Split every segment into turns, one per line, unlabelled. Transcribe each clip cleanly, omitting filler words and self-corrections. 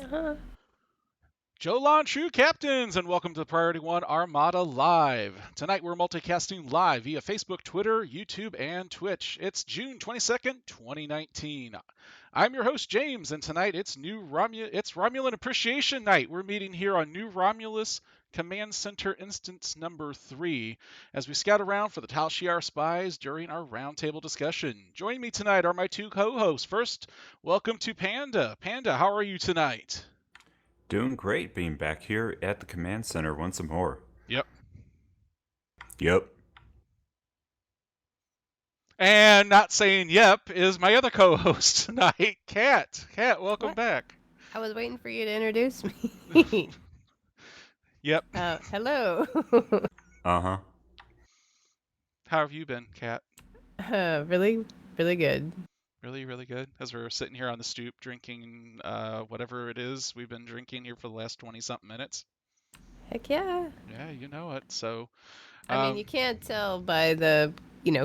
Uh-huh.
Jolan True Captains, and welcome to the Priority One Armada Live. Tonight we're multicasting live via Facebook, Twitter, YouTube, and Twitch. It's June 22nd, 2019. I'm your host, James, and tonight it's it's Romulan Appreciation Night. We're meeting here on New Romulus Command Center Instance number 3 as we scout around for the Tal Shiar spies during our roundtable discussion. Joining me tonight are my two co-hosts. First, welcome to Panda. Panda, how are you tonight?
Doing great being back here at the command center once more.
Yep.
Yep.
And not saying yep is my other co-host tonight, Kat. Kat, welcome
What?
back.
I was waiting for you to introduce me.
Yep.
Hello.
Uh huh.
How have you been, Kat?
Really, really good.
Really, really good. As we're sitting here on the stoop drinking whatever it is we've been drinking here for the last 20 something minutes.
Heck yeah.
Yeah, you know it. So,
I mean,
um,
you can't tell by the,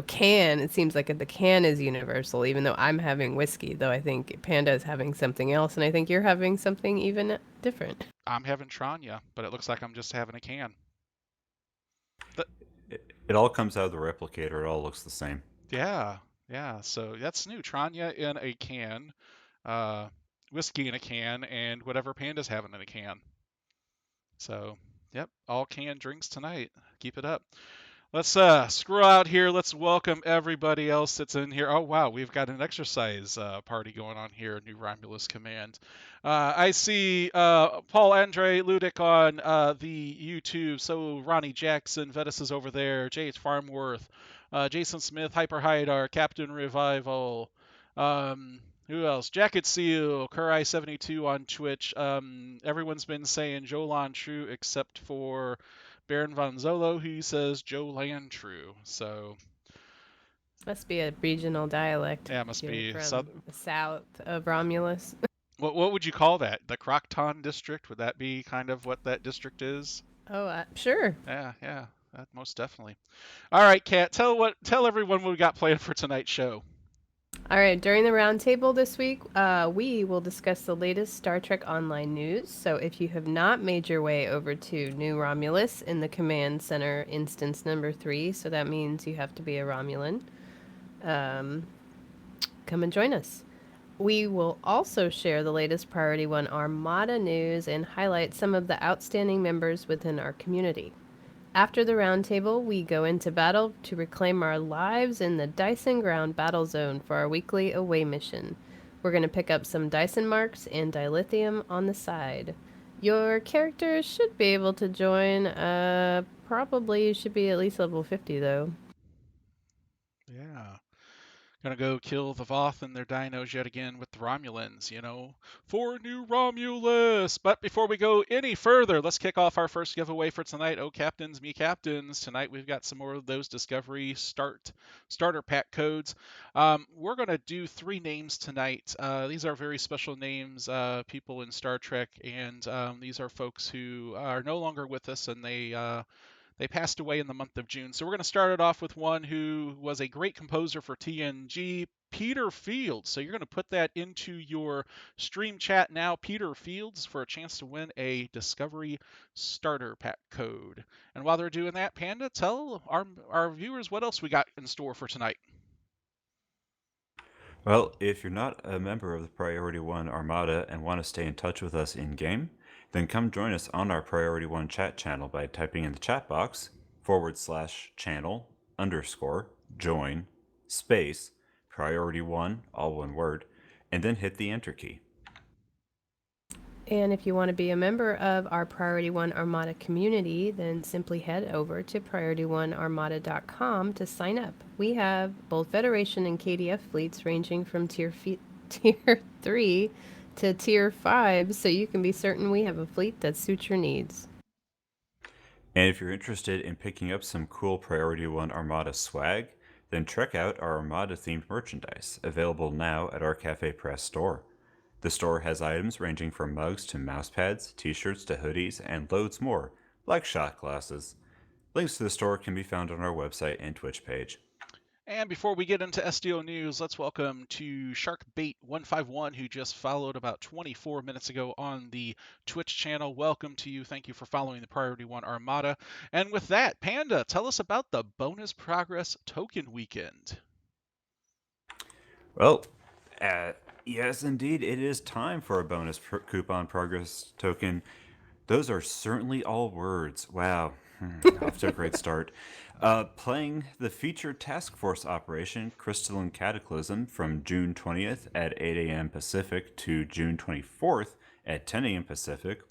can. It seems like the can is universal, even though I'm having whiskey, though I think Panda is having something else, and I think you're having something even different.
I'm having Tranya, but it looks like I'm just having a can. Th-
It all comes out of the replicator. It all looks the same.
yeah, yeah. So that's new. Tranya in a can, uh, whiskey in a can, and whatever Panda's having in a can. So, yep, all canned drinks tonight. Keep it up. Let's scroll out here. Let's welcome everybody else that's in here. Oh wow, we've got an exercise party going on here. New Romulus Command. I see Paul Andre Ludic on the YouTube. So Ronnie Jackson, Vetus is over there. Jay Farmworth, Jason Smith, Hyper Hydar, Captain Revival. Who else? Jacket Seal, Kurai72 on Twitch. Everyone's been saying Jolan True except for Baron von Zolo, who says Joe Landtrue. So
Must be a regional dialect
yeah, it
if
must
you're
be
from the south of Romulus.
what would you call that? The Crocton district? Would that be kind of what that district is?
Oh, sure.
Yeah, yeah, that most definitely. All right, Kat, tell everyone what we got planned for tonight's show.
All right, during the roundtable this week, we will discuss the latest Star Trek Online news. So if you have not made your way over to New Romulus in the Command Center instance number 3, so that means you have to be a Romulan, um, come and join us. We will also share the latest Priority 1 Armada news and highlight some of the outstanding members within our community. After the roundtable, we go into battle to reclaim our lives in the Dyson Ground battle zone for our weekly away mission. We're going to pick up some Dyson marks and dilithium on the side. Your character should be able to join. Probably should be at least level 50 though.
Yeah. Gonna go kill the Voth and their dinos yet again with the Romulans, for New Romulus. But before we go any further, let's kick off our first giveaway for tonight. Oh, captains, me captains. Tonight we've got some more of those Discovery starter pack codes. We're gonna do 3 names tonight. These are very special names, people in Star Trek, and these are folks who are no longer with us, and they passed away in the month of June. So we're going to start it off with one who was a great composer for TNG, Peter Fields. So you're going to put that into your stream chat now, Peter Fields, for a chance to win a Discovery starter pack code. And while they're doing that, Panda, tell our viewers what else we got in store for tonight.
Well, if you're not a member of the Priority 1 Armada and want to stay in touch with us in game, then come join us on our Priority 1 chat channel by typing in the chat box /channel_join space Priority 1, all one word, and then hit the enter key.
And if you want to be a member of our Priority 1 Armada community, then simply head over to PriorityOneArmada.com to sign up. We have both Federation and KDF fleets ranging from tier 3 to tier 5, so you can be certain we have a fleet that suits your needs.
And if you're interested in picking up some cool Priority 1 Armada swag, then check out our Armada themed merchandise, available now at our Cafe Press store. The store has items ranging from mugs to mousepads, t-shirts to hoodies, and loads more, like shot glasses. Links to the store can be found on our website and Twitch page.
And before we get into SDO news, let's welcome to Sharkbait151, who just followed about 24 minutes ago on the Twitch channel. Welcome to you. Thank you for following the Priority 1 Armada. And with that, Panda, tell us about the bonus progress token weekend.
Well, yes, indeed, it is time for a bonus coupon progress token. Those are certainly all words. Wow, off to a great start. Playing the featured task force operation Crystalline Cataclysm from June 20th at 8 a.m. Pacific to June 24th at 10 a.m. Pacific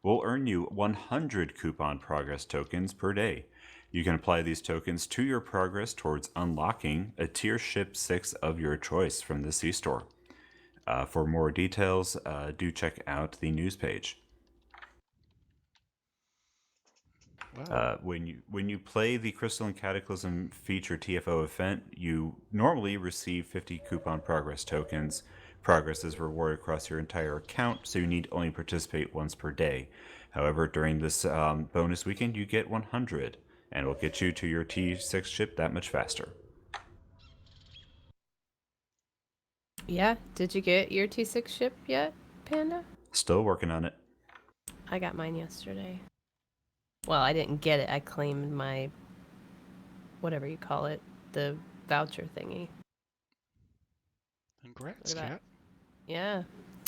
will earn you 100 coupon progress tokens per day. You can apply these tokens to your progress towards unlocking a tier ship 6 of your choice from the C-Store. For more details, do check out the news page.
Wow.
When you play the Crystalline Cataclysm feature TFO event, you normally receive 50 coupon progress tokens. Progress is rewarded across your entire account, so you need only participate once per day. However, during this bonus weekend, you get 100, and will get you to your T6 ship that much faster.
Yeah. Did you get your T6 ship yet, Panda?
Still working on it.
I got mine yesterday. Well, I didn't get it. I claimed my, whatever you call it, the voucher thingy.
Congrats,
What about?
Kat.
Yeah.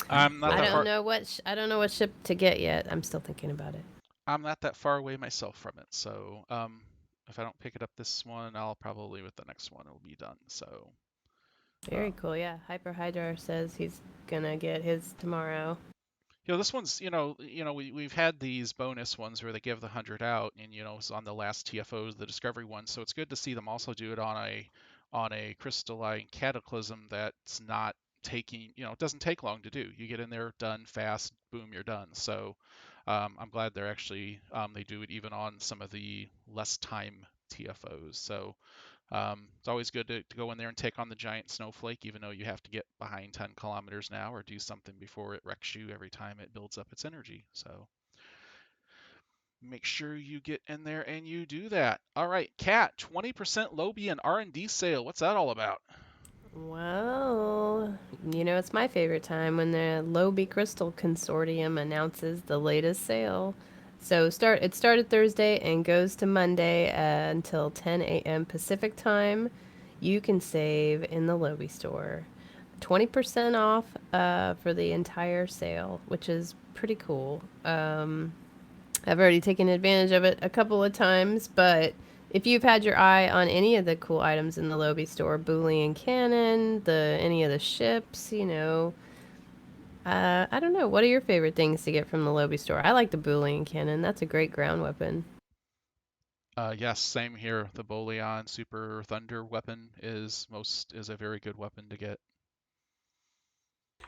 I'm not
I
that
don't
far.
know I don't know what ship to get yet. I'm still thinking about it.
I'm not that far away myself from it, so if I don't pick it up this one, I'll probably with the next one it'll be done. So
Very cool. Yeah. Hyper Hydra says he's gonna get his tomorrow.
this one's we've had these bonus ones where they give the 100 out, and it's on the last TFOs, the Discovery one. So it's good to see them also do it on a Crystalline Cataclysm that's not taking it doesn't take long to do. You get in there, done fast, boom, you're done. So I'm glad they're actually they do it even on some of the less time TFOs. So it's always good to go in there and take on the giant snowflake, even though you have to get behind 10 kilometers now or do something before it wrecks you every time it builds up its energy. So make sure you get in there and you do that. All right, Kat, 20% Lobby and R&D sale. What's that all about?
Well, it's my favorite time when the Lobby Crystal Consortium announces the latest sale. So it started Thursday and goes to Monday until 10 a.m. Pacific time. You can save in the Lobby store. 20% off for the entire sale, which is pretty cool. I've already taken advantage of it a couple of times, but if you've had your eye on any of the cool items in the Lobby store, Boolean Cannon, any of the ships, I don't know. What are your favorite things to get from the Lobby store? I like the Boolean Cannon. That's a great ground weapon.
Yes, same here. The Boleon Super Thunder weapon is a very good weapon to get.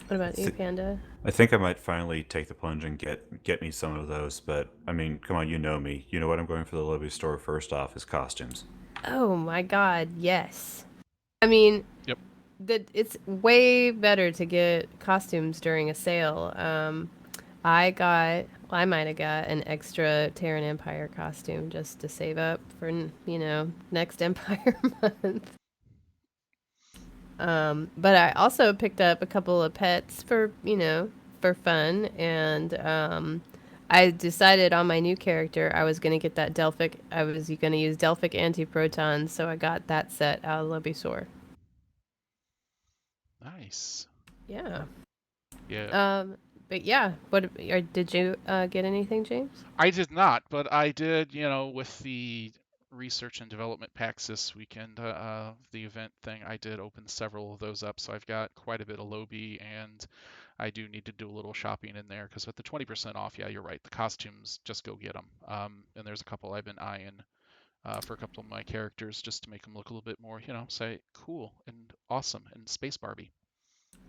What about you, Panda?
I think I might finally take the plunge and get me some of those, but I mean, come on, you know me. You know what I'm going for the Lobby store first off is costumes.
Oh my God, yes. I mean,
Yep.
it's way better to get costumes during a sale. I might have got an extra Terran Empire costume just to save up for, next Empire month. But I also picked up a couple of pets for fun, and I decided on my new character I was gonna get that Delphic. I was gonna use Delphic anti-protons, so I got that set out of Lobisaur.
Nice.
Yeah.
Yeah.
But yeah, did you get anything, James?
I did not, but I did, with the research and development packs this weekend, the event thing, I did open several of those up. So I've got quite a bit of Lobby, and I do need to do a little shopping in there because with the 20% off, yeah, you're right. The costumes, just go get them. And there's a couple I've been eyeing for a couple of my characters just to make them look a little bit more, say, cool and awesome and Space Barbie.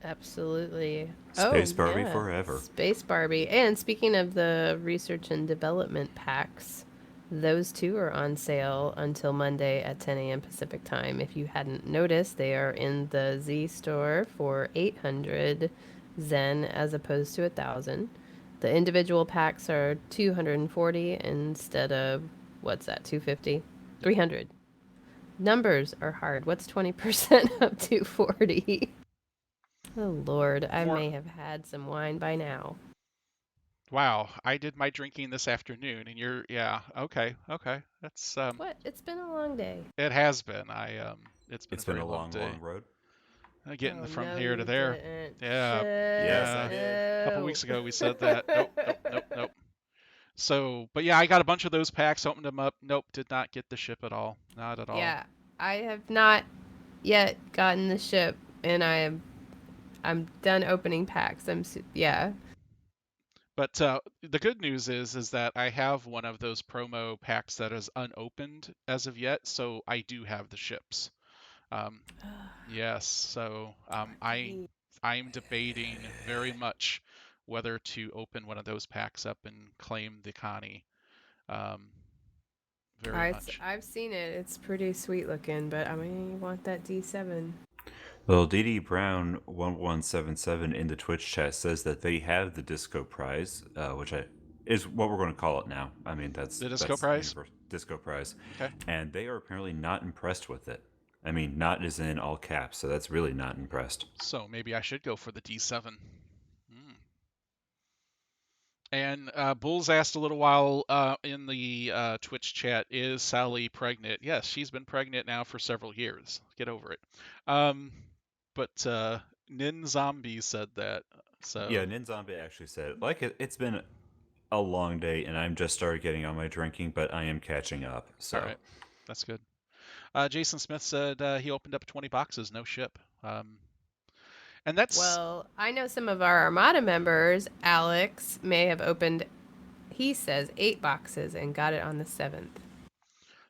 Absolutely.
Space
Oh,
Barbie
yeah.
forever.
Space Barbie. And speaking of the research and development packs, those two are on sale until Monday at 10 a.m. Pacific time. If you hadn't noticed, they are in the Z store for 800 Zen as opposed to 1,000. The individual packs are 240 instead of, what's that, 250? 300. Numbers are hard. What's 20% up to 40? Oh, Lord. I
For
may have had some wine by now.
wow, I did my drinking this afternoon, and yeah, okay. That's
What? It's been a long day.
it has been. It's been a
It's been
very
a
long
long,
day.
long road.
Getting
Oh,
from
no,
here to
you
there.
didn't.
Yeah,
Yes,
Shit.
I
yeah.
did.
A couple
No.
weeks ago we said that. Nope. So, but yeah, I got a bunch of those packs, opened them up. Nope, did not get the ship at all. Not at all.
Yeah, I have not yet gotten the ship, and I'm done opening packs. Yeah.
But the good news is that I have one of those promo packs that is unopened as of yet, so I do have the ships. Um, yes, so I'm debating very much whether to open one of those packs up and claim the Connie. Um, very much.
I've seen it. It's pretty sweet looking, but I mean, you want that D7.
Well, DD Brown 1177 in the Twitch chat says that they have the Disco Prize, which is what we're going to call it now. I mean,
The disco
that's
prize?
universal Disco Prize,
Okay.
and they are apparently not impressed with it. I mean, not is in all caps, so that's really not impressed.
So maybe I should go for the D7. Hmm. And Bulls asked a little while in the Twitch chat, is Sally pregnant? Yes, she's been pregnant now for several years. Get over it. Um, but Nin Zombie said that.
Yeah,
So,
Nin Zombie actually said it. Like it's been a long day, and I'm just started getting on my drinking, but I am catching up.
all
So
right, that's good. Jason Smith said he opened up 20 boxes, no ship. And that's
Well, I know some of our Armada members. Alex may have opened, he says, 8 boxes and got it on the 7th.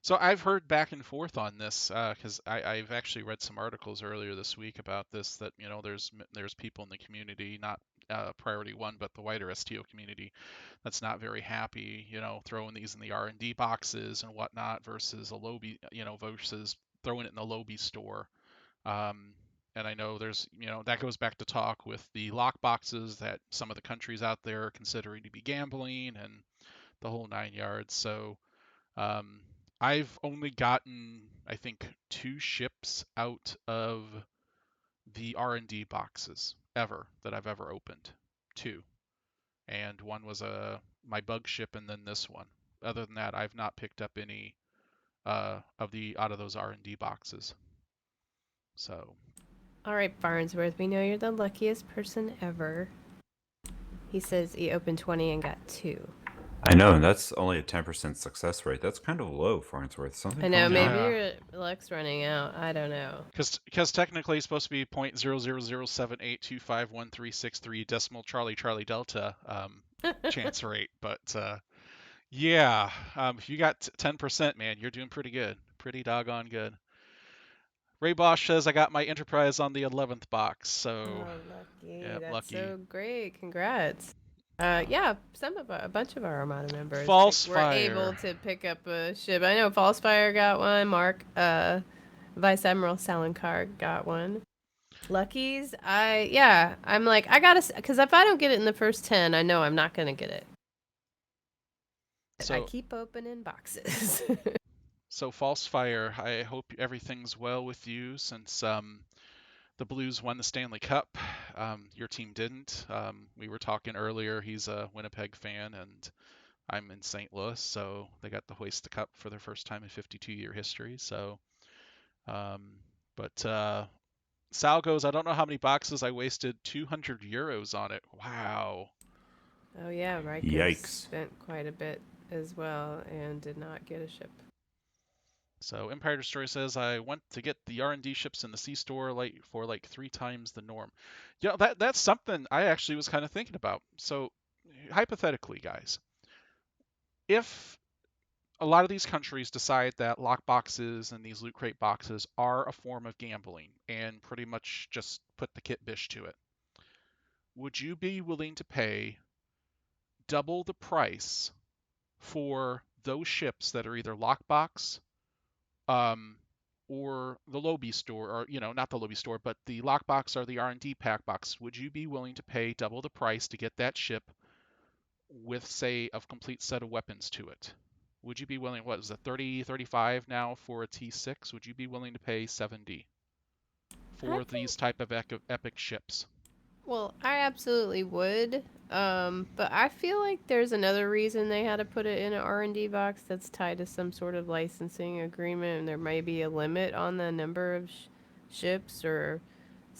so I've heard back and forth on this because I've actually read some articles earlier this week about this that there's people in the community, not Priority One, but the wider STO community, that's not very happy, throwing these in the R&D boxes and whatnot versus a Lobby, versus throwing it in the Lobby store. Um, and I know that goes back to talk with the lock boxes that some of the countries out there are considering to be gambling and the whole 9 yards. So um, I've only gotten, I think, 2 ships out of the R&D boxes ever that I've ever opened. 2, and one was my bug ship, and then this one. Other than that, I've not picked up any out of those R&D boxes. So
All right, Farnsworth, we know you're the luckiest person ever. He says he opened 20 and got 2.
I know, and that's only a 10% success rate. That's kind of low, Farnsworth. Something
I know,
going on.
maybe
yeah,
your luck's running out. I don't know.
because technically it's supposed to be 0.00078251363 decimal Charlie Delta chance rate, but yeah, if you got 10%, man, you're doing pretty good. Pretty doggone good. Ray Bosch says I got my Enterprise on the 11th box, so
Oh, lucky.
yeah,
That's
lucky.
so great. Congrats.
Uh,
Yeah, a bunch of our Armada members
False
were able
Fire.
to pick up a ship. I know Falsefire got one. Mark, Vice Admiral Salinkar got one. Luckies, I'm like, I gotta, because if I don't get it in the first 10, I know I'm not gonna get it. I
So
keep opening boxes.
so False Fire. I hope everything's well with you since the Blues won the Stanley Cup. Your team didn't. We were talking earlier. He's a Winnipeg fan, and I'm in St. Louis, so they got to hoist the cup for their first time in 52-year history. So, um, but Sal goes, I don't know how many boxes I wasted 200 euros on it. Wow.
Oh yeah, Riker
Yikes.
spent quite a bit as well and did not get a ship.
So Empire Destroyer says I went to get the R&D ships in the C store for like 3 times the norm. That's something I actually was kind of thinking about. So hypothetically, guys, if a lot of these countries decide that lock boxes and these loot crate boxes are a form of gambling and pretty much just put the kit bish to it, would you be willing to pay double the price for those ships that are either lockbox um, or the Lobby store, or not the Lobby store, but the lockbox or the R&D pack box? Would you be willing to pay double the price to get that ship with, say, a complete set of weapons to it? would you be willing, what is it, 30, 35 now for a T6? Would you be willing to pay 70
I
for
think.
these type of epic ships?
Well, I absolutely would. But I feel like there's another reason they had to put it in an R&D box that's tied to some sort of licensing agreement, and there may be a limit on the number of ships, or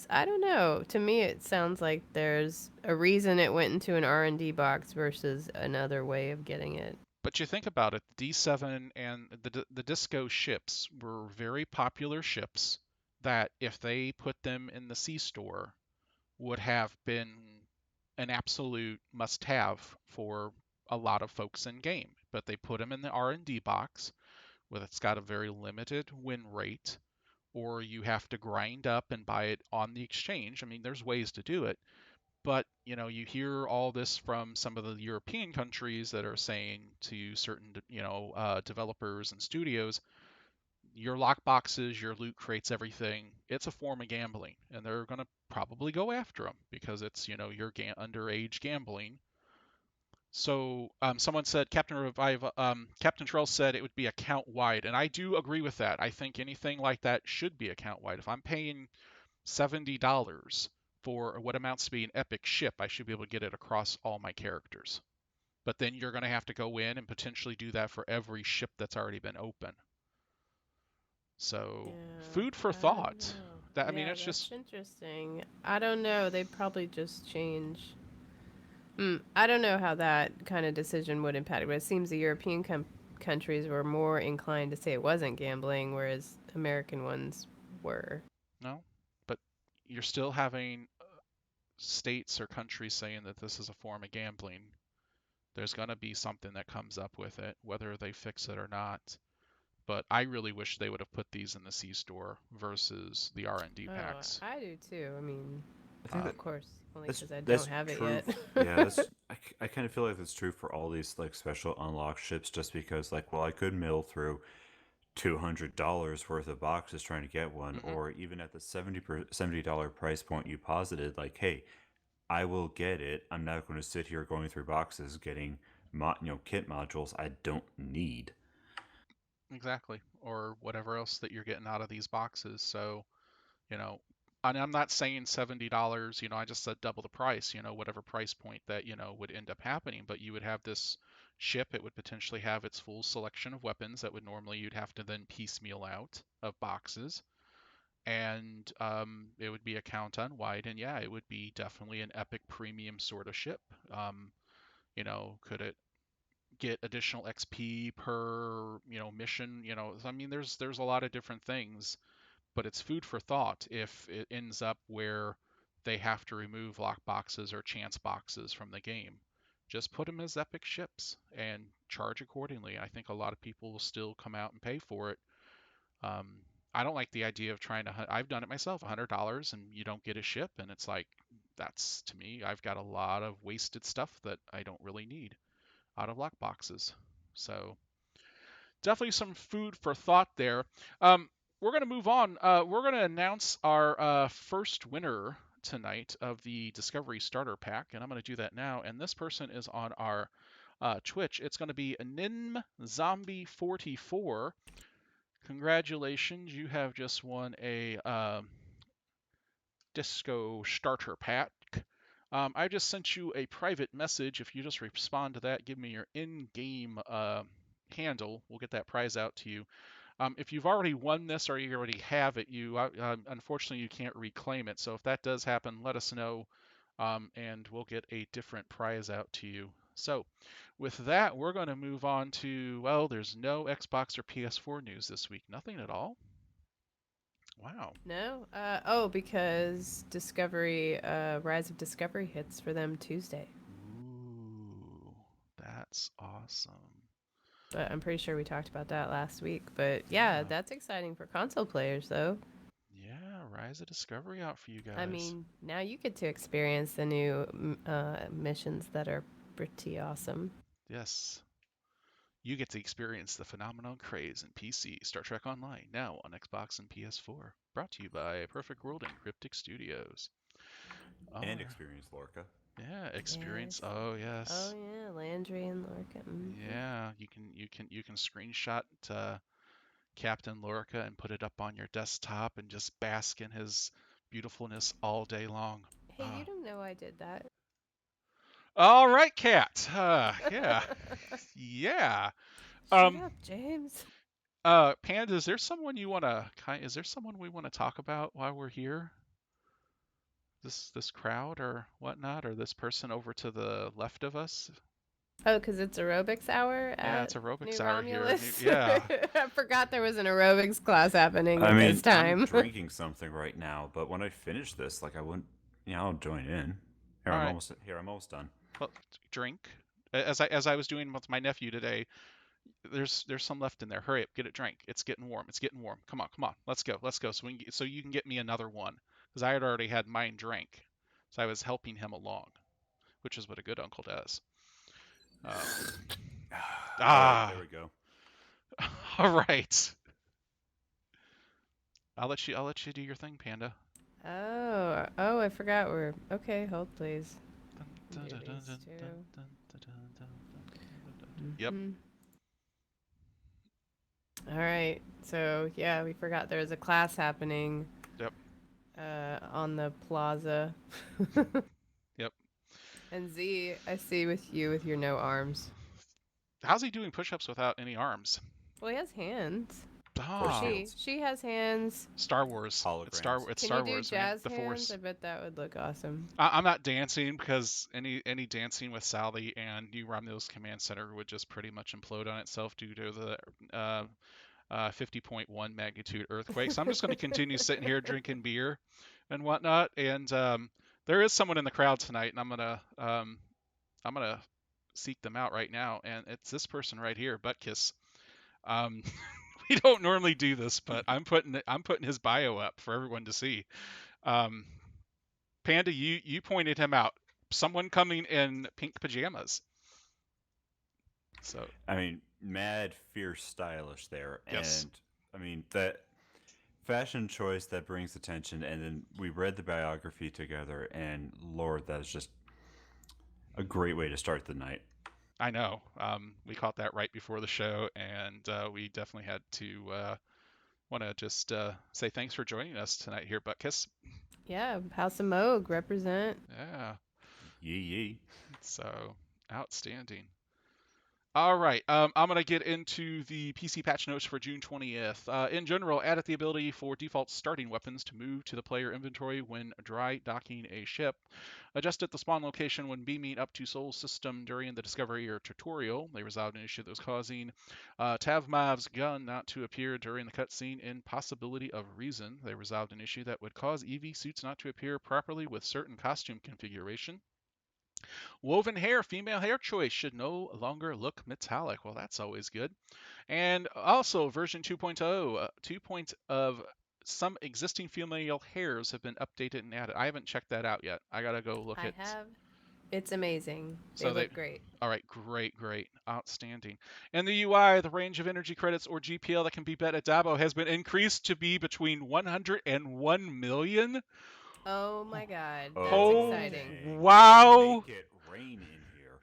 I don't know. To me, it sounds like there's a reason it went into an R&D box versus another way of getting it.
But you think about it, D7 and the Disco ships were very popular ships that if they put them in the C store would have been an absolute must-have for a lot of folks in game. But they put them in the R&D box, where it's got a very limited win rate, or you have to grind up and buy it on the exchange. I mean, there's ways to do it, but you hear all this from some of the European countries that are saying to certain developers and studios, your lock boxes, your loot crates, everything, it's a form of gambling, and they're going to probably go after them because it's your underage gambling. So someone said Captain Terrell said it would be account wide, and I do agree with that. I think anything like that should be account wide. If I'm paying $70 for what amounts to be an epic ship, I should be able to get it across all my characters. But then you're going to have to go in and potentially do that for every ship that's already been open. So,
Yeah,
food for
I don't
thought.
know.
That I mean,
Yeah,
it's
that's
just
interesting. I don't know. They'd probably just change. I don't know how that kind of decision would impact it, but it seems the European countries were more inclined to say it wasn't gambling, whereas American ones were.
no. But you're still having states or countries saying that this is a form of gambling. There's going to be something that comes up with it, whether they fix it or not. But I really wish they would have put these in the C store versus the R&D
Oh,
packs.
I do too. I mean,
I think that
of course, only
that's
because I don't
that's
have it
true.
yet.
Yeah, that's I kind of feel like that's true for all these like special unlock ships, just because like, well, I could mill through $200 worth of boxes trying to get one,
Hmm.
or even at the $70 price point you posited, like, hey, I will get it. I'm not going to sit here going through boxes getting kit modules I don't need.
Exactly. Or whatever else that you're getting out of these boxes. So, you know, and I'm not saying $70, I just said double the price, whatever price point that, would end up happening. But you would have this ship, it would potentially have its full selection of weapons that would normally you'd have to then piecemeal out of boxes. And it would be a count on wide. And yeah, it would be definitely an epic premium sort of ship. Could it get additional XP per mission? I mean, there's a lot of different things, but it's food for thought if it ends up where they have to remove lock boxes or chance boxes from the game. Just put them as epic ships and charge accordingly. I think a lot of people will still come out and pay for it. Um, I don't like the idea of trying to. I've done it myself, $100, and you don't get a ship, and it's like that's to me. I've got a lot of wasted stuff that I don't really need out of lock boxes. So definitely some food for thought there. We're going to move on. We're going to announce our first winner tonight of the Discovery Starter Pack, and I'm going to do that now. And this person is on our Twitch. It's going to be Nim Zombie 44. Congratulations, you have just won a Disco Starter Pack. I just sent you a private message. If you just respond to that, give me your in-game handle, we'll get that prize out to you. If you've already won this or you already have it, unfortunately you can't reclaim it. So if that does happen, let us know, and we'll get a different prize out to you. So with that, we're going to move on to, well, there's no Xbox or PS4 news this week. Nothing at all. Wow.
No? Because Discovery, Rise of Discovery hits for them Tuesday.
Ooh, that's awesome.
But I'm pretty sure we talked about that last week. But yeah,
Yeah.
that's exciting for console players, though.
Yeah, Rise of Discovery out for you
I
guys.
mean, now you get to experience the new missions that are pretty awesome.
Yes. You get to experience the phenomenon craze in PC Star Trek Online, now on Xbox and PS4. Brought to you by Perfect World and Cryptic Studios. All
And
right.
experience Lorca.
Yeah, experience.
Yes.
Oh
Oh
yes.
yeah, Landry and Lorca.
Yeah, you can screenshot Captain Lorca and put it up on your desktop and just bask in his beautifulness all day long.
Hey, you
Ah.
don't know I did that.
All right, Cat. Yeah, yeah.
Shut
Um,
up, James.
Panda, is there someone you wanna is there someone we want to talk about while we're here? This crowd or whatnot, or this person over to the left of us?
Oh, because it's aerobics hour
Yeah,
at
it's aerobics
New
hour here.
Romulus.
Yeah.
I forgot there was an aerobics class happening
I
at this
mean, I'm
time.
drinking something right now, but when I finish this, like I wouldn't, I'll join in. Here,
All
I'm
right.
almost here. I'm almost done.
Well, drink. As I was doing with my nephew today, there's some left in there. Hurry up, get it drank. It's getting warm. It's getting warm. Come on, come on. Let's go. Let's go. So you can get me another one because I had already had mine drank. So I was helping him along, which is what a good uncle does. Um,
All right, there
ah,
we go.
all right. I'll let you do your thing, Panda.
Oh, I forgot we're okay. Hold please.
Dun,
Do
dun, dun,
these
dun,
two.
dun, dun, dun, dun, dun, dun. Yep.
Mhm. All right. So yeah, we forgot there was a class happening
Yep.
on the plaza.
Yep.
And Z, I see with you with your no arms.
How's he doing push-ups without any arms?
Well, he has hands. Or
Force
Ah,
she.
fields,
She has hands.
Star Wars. It's Star.
holograms.
It's
Can you
Star
do
Wars, man.
jazz
The
hands?
Force.
I bet that would look awesome.
I'm not dancing because any dancing with Sally and New Romulus Command Center would just pretty much implode on itself due to the 50.1 magnitude earthquake. So I'm just going to continue sitting here drinking beer and whatnot. And there is someone in the crowd tonight, and I'm gonna seek them out right now. And it's this person right here, Buttkiss. Um, we don't normally do this, but I'm putting his bio up for everyone to see. Um, Panda, you pointed him out. Someone coming in pink pajamas. So
I mean, mad, fierce, stylish there,
yes,
and I mean that fashion choice that brings attention. And then we read the biography together, and Lord, that is just a great way to start the night.
I know. We caught that right before the show, and we definitely had to want to just say thanks for joining us tonight here, Buttkiss.
Yeah, House of Moog represent.
Yeah.
Yee yee.
So outstanding. All right, I'm going to get into the PC patch notes for June 20th. In general, added the ability for default starting weapons to move to the player inventory when dry docking a ship. Adjusted the spawn location when beaming up to Sol system during the discovery or tutorial. They resolved an issue that was causing Tavmav's gun not to appear during the cutscene in Possibility of Reason. They resolved an issue that would cause EV suits not to appear properly with certain costume configuration. Woven hair, female hair choice should no longer look metallic. Well, that's always good. And also, version 2.0, 2 point of some existing female hairs have been updated and added. I haven't checked that out yet. I gotta go look
I
at.
have. It's amazing. They
So they.
look great.
All right, great, great, outstanding. And the UI, the range of energy credits or GPL that can be bet at Dabo has been increased to be between 100 and 1 million.
Oh my god, that's
Oh,
exciting.
Okay,
wow.
make it rain in here.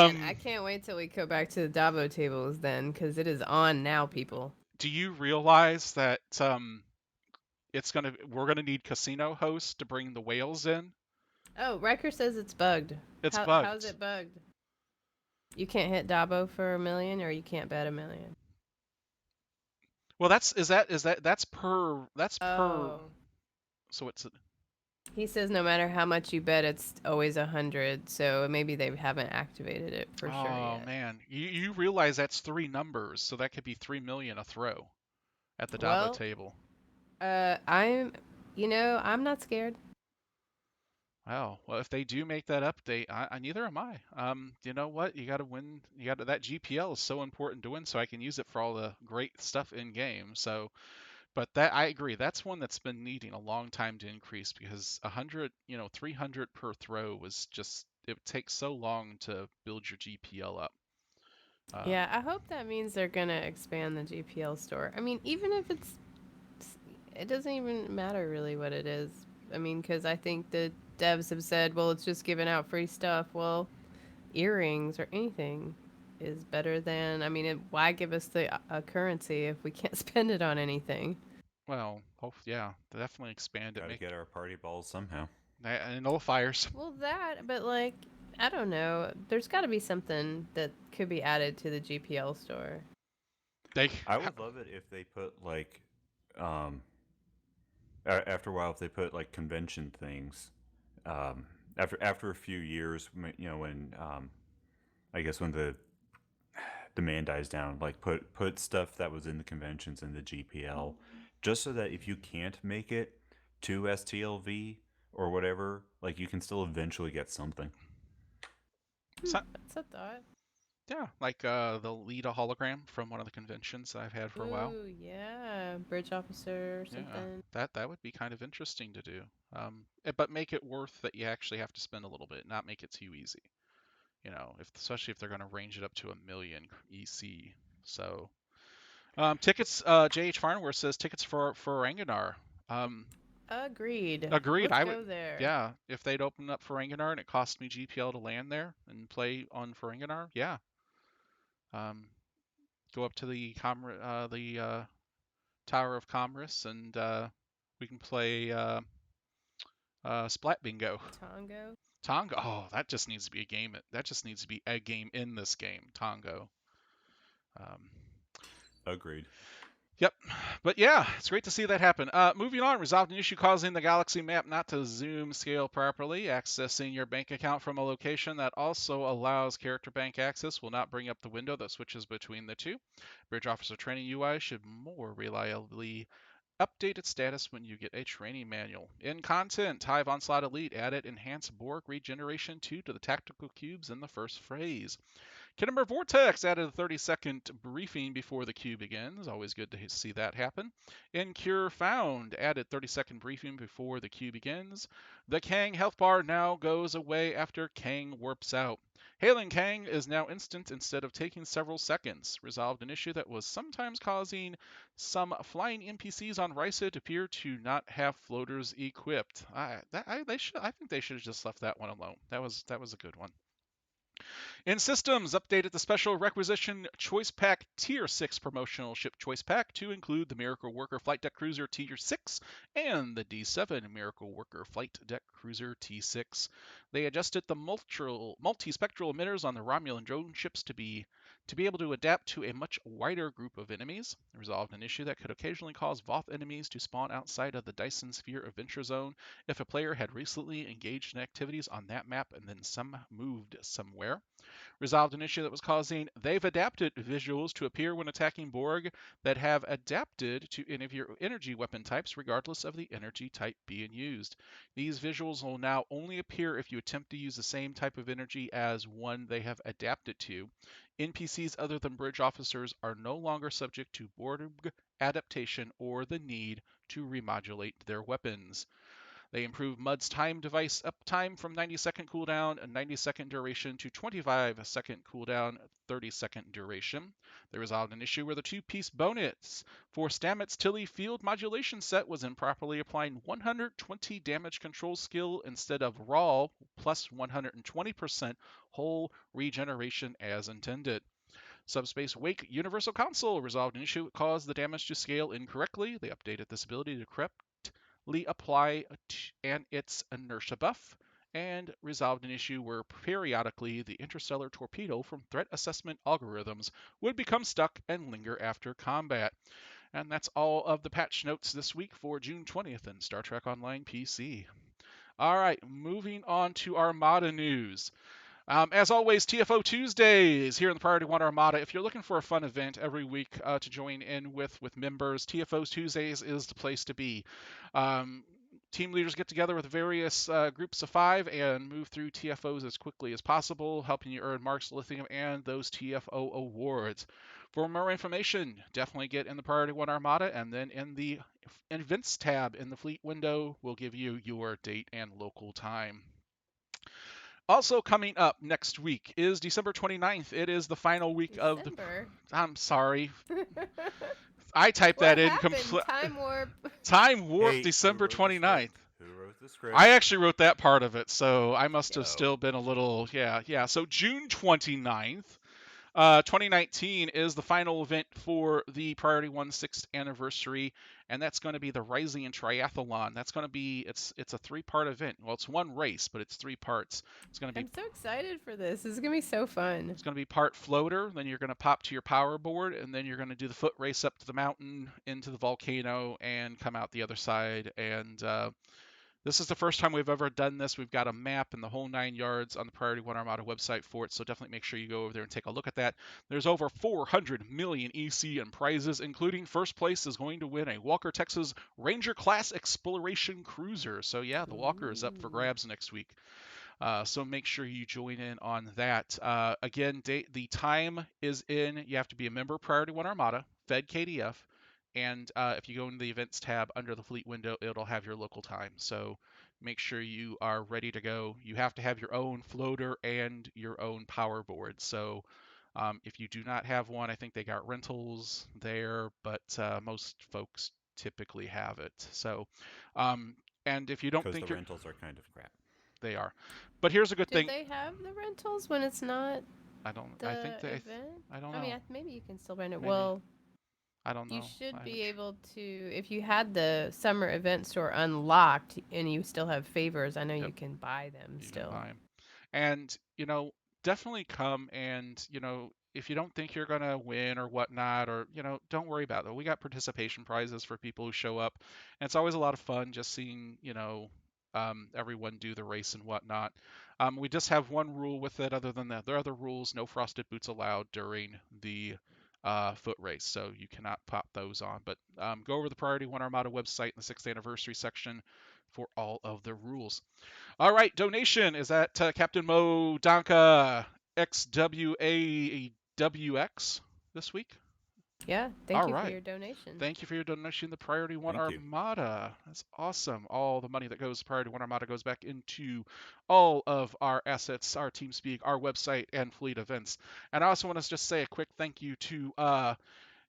Man, I
Um,
can't wait till we go back to the Dabo tables then, because it is on now, people.
do you realize that we're gonna need casino hosts to bring the whales in?
Oh, Riker says it's bugged.
It's
How's
bugged.
it bugged? You can't hit Dabo for a million, or you can't bet a million.
Well, that's per.
Oh.
So it's
He says no matter how much you bet, it's always 100. So maybe they haven't activated it for sure
oh
yet.
man, you realize that's three numbers, so that could be 3 million a throw at the Dabo
Well,
table.
I'm not scared.
Wow. Well, if they do make that update, I neither am I. You know what? You got to win. You got to that GPL is so important to win, so I can use it for all the great stuff in game. So, but that I agree. That's one that's been needing a long time to increase because 100, 300 per throw was just it takes so long to build your GPL up.
Yeah, I hope that means they're gonna expand the GPL store. I mean, even if it doesn't even matter really what it is. I mean, because I think that devs have said, well, it's just giving out free stuff. Well, earrings or anything is better than. I mean, why give us the currency if we can't spend it on anything?
Well, yeah, definitely expand it.
Gotta
Make
get our party balls somehow.
and nullifiers.
Well, that, but like, I don't know. There's got to be something that could be added to the GPL store.
I would love it if they put like, after a while, if they put like convention things. After a few years, when I guess when the demand dies down, like put stuff that was in the conventions in the GPL, just so that if you can't make it to STLV or whatever, like you can still eventually get something.
That's a thought.
Yeah, like they'll lead a hologram from one of the conventions that I've had for a while.
Ooh, yeah, bridge officer or something.
Yeah, that would be kind of interesting to do. But make it worth that you actually have to spend a little bit, not make it too easy. Especially if they're going to range it up to 1,000,000 EC. So, tickets. JH Farnworth says tickets for Ranganar.
Agreed.
Agreed.
Let's go there.
Yeah, if they'd open up Ferenginar and it cost me GPL to land there and play on Ferenginar, yeah. Go up to the Tower of Commerce and we can play Splat Bingo. Tongo. Oh, that just needs to be a game. That just needs to be a game in this game. Tongo.
Agreed.
Yep. But yeah, it's great to see that happen. Moving on, resolved an issue causing the Galaxy map not to zoom scale properly. Accessing your bank account from a location that also allows character bank access will not bring up the window that switches between the two. Bridge Officer Training UI should more reliably update its status when you get a training manual. In content, Hive Onslaught Elite added enhanced Borg regeneration 2 to the tactical cubes in the first phase. Kinnemer Vortex added a 30-second briefing before the queue begins. Always good to see that happen. Incure Found added 30-second briefing before the queue begins. The Kang health bar now goes away after Kang warps out. Hailing Kang is now instant instead of taking several seconds. Resolved an issue that was sometimes causing some flying NPCs on Risa to appear to not have floaters equipped. I think they should have just left that one alone. That was a good one. In Systems, updated the Special Requisition Choice Pack Tier 6 Promotional Ship Choice Pack to include the Miracle Worker Flight Deck Cruiser Tier 6 and the D7 Miracle Worker Flight Deck Cruiser T6. They adjusted the multi-spectral emitters on the Romulan drone ships to be able to adapt to a much wider group of enemies. It resolved an issue that could occasionally cause Voth enemies to spawn outside of the Dyson Sphere Adventure Zone if a player had recently engaged in activities on that map and then moved somewhere. Resolved an issue that was causing they've adapted visuals to appear when attacking Borg that have adapted to any of your energy weapon types regardless of the energy type being used. These visuals will now only appear if you attempt to use the same type of energy as one they have adapted to. NPCs other than bridge officers are no longer subject to Borg adaptation or the need to remodulate their weapons. They improved Mud's time device uptime from 90-second cooldown and 90-second duration to 25-second cooldown, 30-second duration. They resolved an issue where the two-piece bonus for Stamets Tilly field modulation set was improperly applying 120 damage control skill instead of raw plus 120% whole regeneration as intended. Subspace Wake Universal Console resolved an issue that caused the damage to scale incorrectly. They updated this ability to correctly apply and its inertia buff, and resolved an issue where periodically the interstellar torpedo from threat assessment algorithms would become stuck and linger after combat. And that's all of the patch notes this week for June 20th in Star Trek Online PC. All right, moving on to Armada news. As always, TFO Tuesdays here in the Priority 1 Armada. If you're looking for a fun event every week to join in with members, TFO Tuesdays is the place to be. Team leaders get together with various groups of 5 and move through TFOs as quickly as possible, helping you earn marks, lithium, and those TFO awards. For more information, definitely get in the Priority 1 Armada, and then in the Events tab in the Fleet window, we'll give you your date and local time. Also coming up next week is December 29th. It is the final week of the... I'm sorry. I typed that in completely.
Time warp.
Time warp,
Hey,
December 29th.
Who wrote the script.
I actually wrote that part of it, so I must have
Yo.
still been a little, yeah. So June 29th, 2019 is the final event for the Priority One 6th anniversary, and that's going to be the Rising and Triathlon. That's going to be it's a 3-part event. Well, it's one race, but it's 3 parts. It's going to be
I'm so excited for this. This is gonna be so fun.
it's going to be part floater, then you're going to pop to your power board, and then you're going to do the foot race up to the mountain, into the volcano, and come out the other side. And this is the first time we've ever done this. We've got a map and the whole 9 yards on the Priority One Armada website for it, so definitely make sure you go over there and take a look at that. There's over 400 million EC and prizes, including first place is going to win a Walker Texas Ranger Class Exploration Cruiser. So yeah, the Walker is up for
Ooh.
grabs next week. So make sure you join in on that. Again, the time is in. You have to be a member of Priority One Armada, Fed KDF, and if you go into the events tab under the fleet window, it'll have your local time. So make sure you are ready to go. You have to have your own floater and your own power board. So if you do not have one, I think they got rentals there, but most folks typically have it. So, and if you don't
Because the
think you're,
rentals are kind of crap.
they are. But here's a good
Do
thing.
they have the rentals when it's not
I don't. I think
the
they.
event?
I don't
I mean,
know.
maybe you can still rent it.
Maybe.
Well,
I don't
you
know. I
should
haven't.
be able to, if you had the summer event store unlocked and you still have favors, I know
Yep.
you can buy them
You can
still.
buy them. And definitely come, and if you don't think you're gonna win or whatnot, or don't worry about it. We got participation prizes for people who show up, and it's always a lot of fun just seeing everyone do the race and whatnot. We just have one rule with it. Other than that, there are other rules. No frosted boots allowed during the foot race, so you cannot pop those on. But go over the Priority One Armada website in the 6th anniversary section for all of the rules. All right, donation is at Captain Mo Donka XWAWX this week.
Yeah,
All
thank you for
right.
your donation.
Thank you for your donation. The Priority One
Thank you.
Armada. That's awesome. All the money that goes to Priority One Armada goes back into all of our assets, our TeamSpeak, our website, and fleet events. And I also want to just say a quick thank you to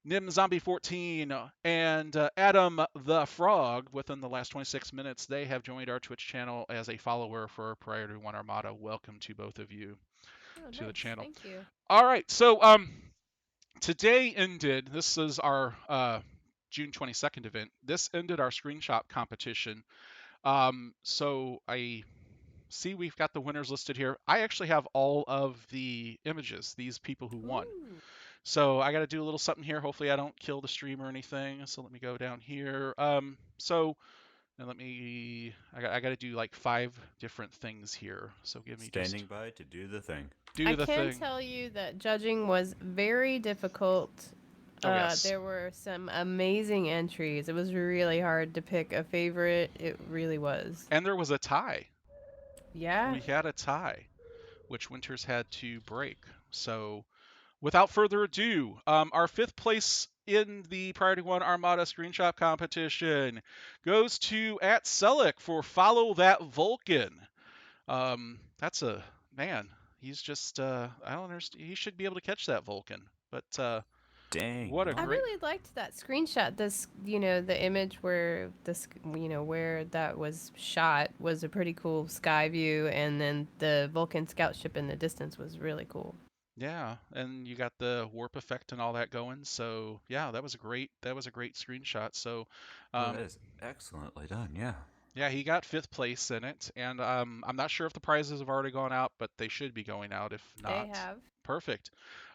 Nim Zombie 14 and Adam the Frog within the last 26 minutes. They have joined our Twitch channel as a follower for Priority One Armada. Welcome to both of you
Oh,
to the
nice.
channel.
Thank you.
All right, so today ended. This is our June 22nd event. This ended our screenshot competition. So I see we've got the winners listed here. I actually have all of the images, these people who won.
Ooh.
So I got to do a little something here. Hopefully I don't kill the stream or anything. So let me go down here. So and I got to do like 5 different things here. So give me just
Standing by to do the thing.
I
do the
can
thing.
tell you that judging was very difficult.
Oh yes.
There were some amazing entries. It was really hard to pick a favorite. It really was.
And there was a tie.
Yeah.
We had a tie, which Winters had to break. So without further ado, our 5th place in the Priority One Armada screenshot competition goes to at Selleck for Follow That Vulcan. That's a man. He's just I don't understand. He should be able to catch that Vulcan. But
Dang.
what a
I
no.
great.
really liked that screenshot. This, the image where where that was shot was a pretty cool sky view, and then the Vulcan scout ship in the distance was really cool.
Yeah, and you got the warp effect and all that going. So yeah, that was a great screenshot. So
Oh, that
um,
is excellently done. Yeah.
yeah, he got 5th place in it, and I'm not sure if the prizes have already gone out, but they should be going out. If
They
not,
have.
perfect.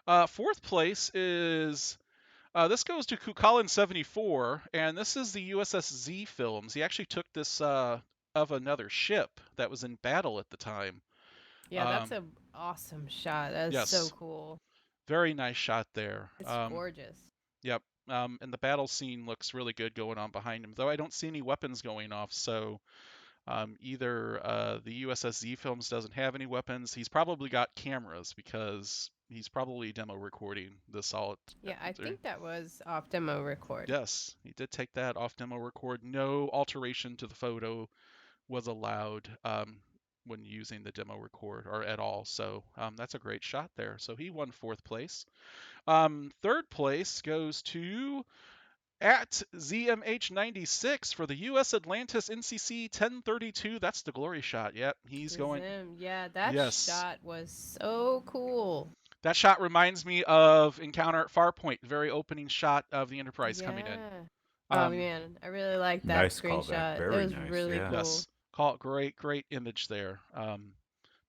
4th place is this goes to Kukalin74, and this is the USS films. He actually took this of another ship that was in battle at the time.
Yeah, that's a awesome shot. That is so
Yes,
cool.
very nice shot there.
It's gorgeous.
Yep. And the battle scene looks really good going on behind him, though I don't see any weapons going off. So either the USS films doesn't have any weapons. He's probably got cameras because he's probably demo recording this all.
Yeah, I think that was off demo record.
Yes, he did take that off demo record. No alteration to the photo was allowed when using the demo record or at all. So that's a great shot there. So he won 4th place. 3rd place goes to At ZMH96 for the U.S. Atlantis NCC 1032. That's the glory shot. Yep, he's going.
Zim. Yeah, that
Yes.
shot was so cool.
That shot reminds me of Encounter at Farpoint, the very opening shot of the Enterprise coming in.
Yeah. Oh man, I really like that
Nice callback.
screenshot. That
Very
was
nice.
really
Yeah.
cool.
Yes, great image there.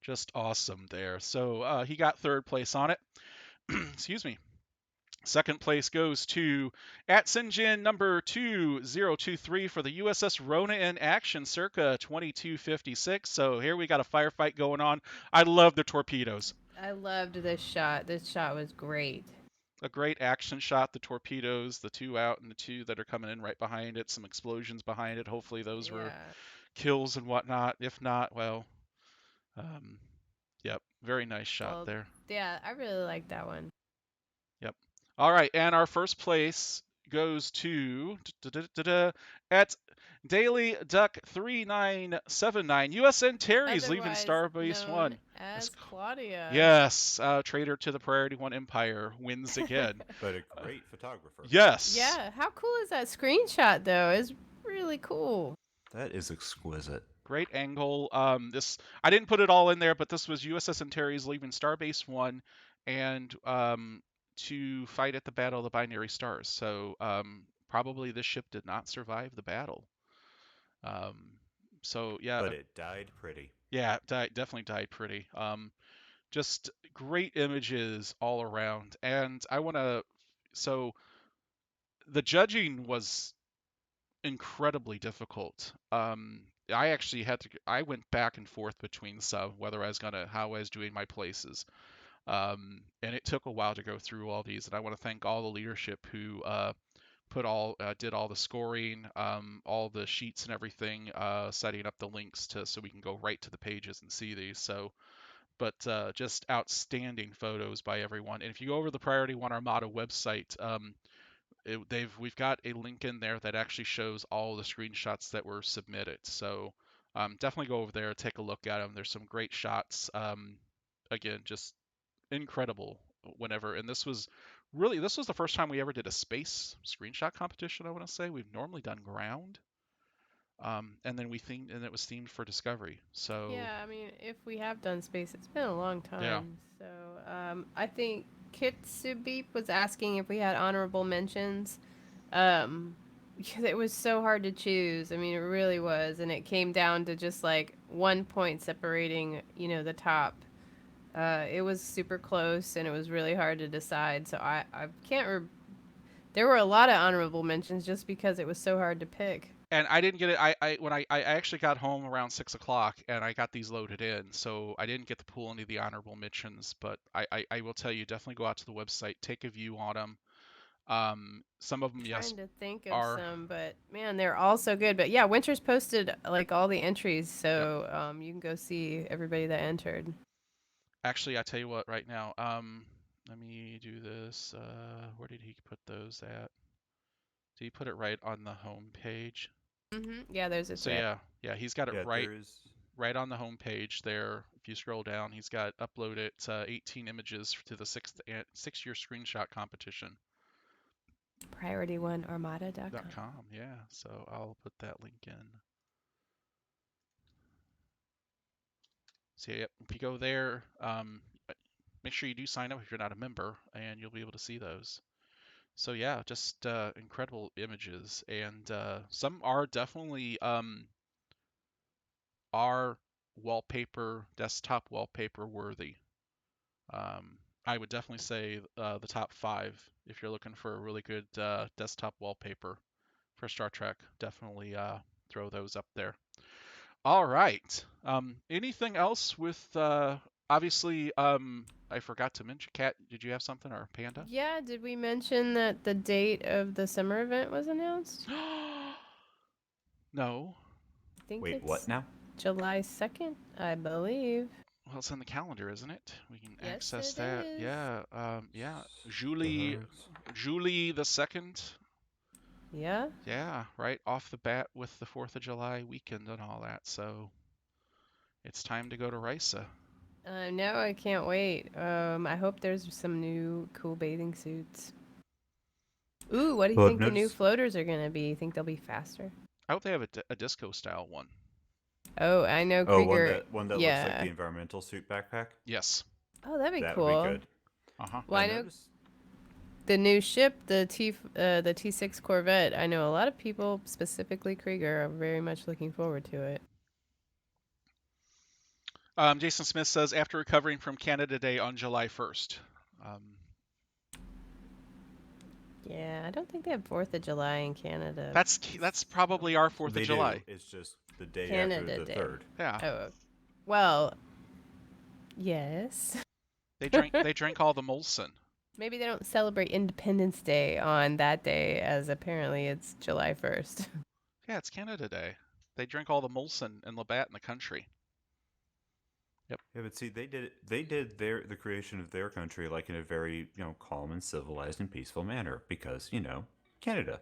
Just awesome there. So he got third place on it. Excuse me. Second place goes to at Sinjin number 2023 for the USS Rona in action circa 2256. So here we got a firefight going on. I love the torpedoes.
I loved this shot. This shot was great.
A great action shot. The torpedoes, the two out and the two that are coming in right behind it. Some explosions behind it. Hopefully those were
Yeah.
kills and whatnot. If not, well, um, yep, very nice shot
Well,
there.
yeah, I really like that one.
Yep. All right, and our first place goes to at Daily Duck 3979. USN Terry's leaving
Otherwise
Starbase
known
1.
as Claudia.
Yes, traitor to the Priority 1 Empire wins again.
But a great photographer.
Yes.
Yeah, how cool is that screenshot though? It's really cool.
That is exquisite.
Great angle. This I didn't put it all in there, but this was USS Antares leaving Starbase 1 and to fight at the Battle of the Binary Stars. So probably this ship did not survive the battle. So yeah,
But it died pretty.
yeah, definitely died pretty. Just great images all around, and I want to. So the judging was incredibly difficult. I actually had to. I went back and forth between some whether I was gonna how I was doing my places. And it took a while to go through all these. And I want to thank all the leadership who did all the scoring, all the sheets and everything, setting up the links to so we can go right to the pages and see these. So, but just outstanding photos by everyone. And if you go over the Priority One Armada website, we've got a link in there that actually shows all the screenshots that were submitted. So definitely go over there, take a look at them. There's some great shots. Again, just incredible whenever. And this was the first time we ever did a space screenshot competition. I want to say we've normally done ground. And then it was themed for Discovery. So
Yeah, I mean, if we have done space, it's been a long time.
Yeah.
So I think Kitsubeep was asking if we had honorable mentions. Because it was so hard to choose. I mean, it really was, and it came down to just like 1 point separating, the top. It was super close, and it was really hard to decide. So I can't. There were a lot of honorable mentions just because it was so hard to pick.
and I didn't get it. I actually got home around 6 o'clock and I got these loaded in, so I didn't get to pull any of the honorable mentions. But I will tell you, definitely go out to the website, take a view on them. Some of them, yes,
Trying to think of
are
some, but man, they're all so good. But yeah, Winter's posted like all the entries, so you can go see everybody that entered.
actually. I tell you what, right now, let me do this. Where did he put those at? Did he put it right on the home page?
Yeah, there's a
So
thread.
yeah, he's got it
Yeah,
right
there's
right on the home page there. If you scroll down, he's got uploaded 18 images to the 6-year screenshot competition.
PriorityOneArmada.com.
Yeah, so I'll put that link in. So yeah, if you go there, make sure you do sign up if you're not a member, and you'll be able to see those. So yeah, just incredible images, and some are definitely are desktop wallpaper worthy. I would definitely say the top 5 if you're looking for a really good desktop wallpaper for Star Trek. Definitely throw those up there. All right. Anything else with obviously I forgot to mention Kat, did you have something or Panda?
Yeah, did we mention that the date of the summer event was announced?
No.
I think
wait,
it's
what now?
July 2nd, I believe.
Well, it's on the calendar, isn't it? We can
Yes,
access
it
that.
is.
Yeah. Julie the 2nd.
Yeah.
Yeah, right off the bat with the 4th of July weekend and all that. So it's time to go to Risa.
No, I can't wait. I hope there's some new cool bathing suits. Ooh, what do you
Well, I've
think the new
noticed
floaters are gonna be? You think they'll be faster?
I hope they have a disco style one.
Oh, I know
oh
Krieger.
one that looks like
Yeah.
the environmental suit backpack.
Yes.
Oh, that'd be
That would be
cool.
good.
Uh-huh.
Well,
I
I know
noticed.
the new ship, the T6 Corvette. I know a lot of people, specifically Krieger, are very much looking forward to it.
Jason Smith says after recovering from Canada Day on July 1st.
Yeah, I don't think they have 4th of July in Canada.
That's probably our 4th of
They do.
July.
It's just the day after
Canada
the
Day.
3rd.
Yeah.
Oh, well, yes.
They drank all the Molson.
Maybe they don't celebrate Independence Day on that day, as apparently it's July 1st.
Yeah, it's Canada Day. They drink all the Molson and Labatt in the country. Yep.
Yeah, but see, they did the creation of their country like in a very calm and civilized and peaceful manner because Canada.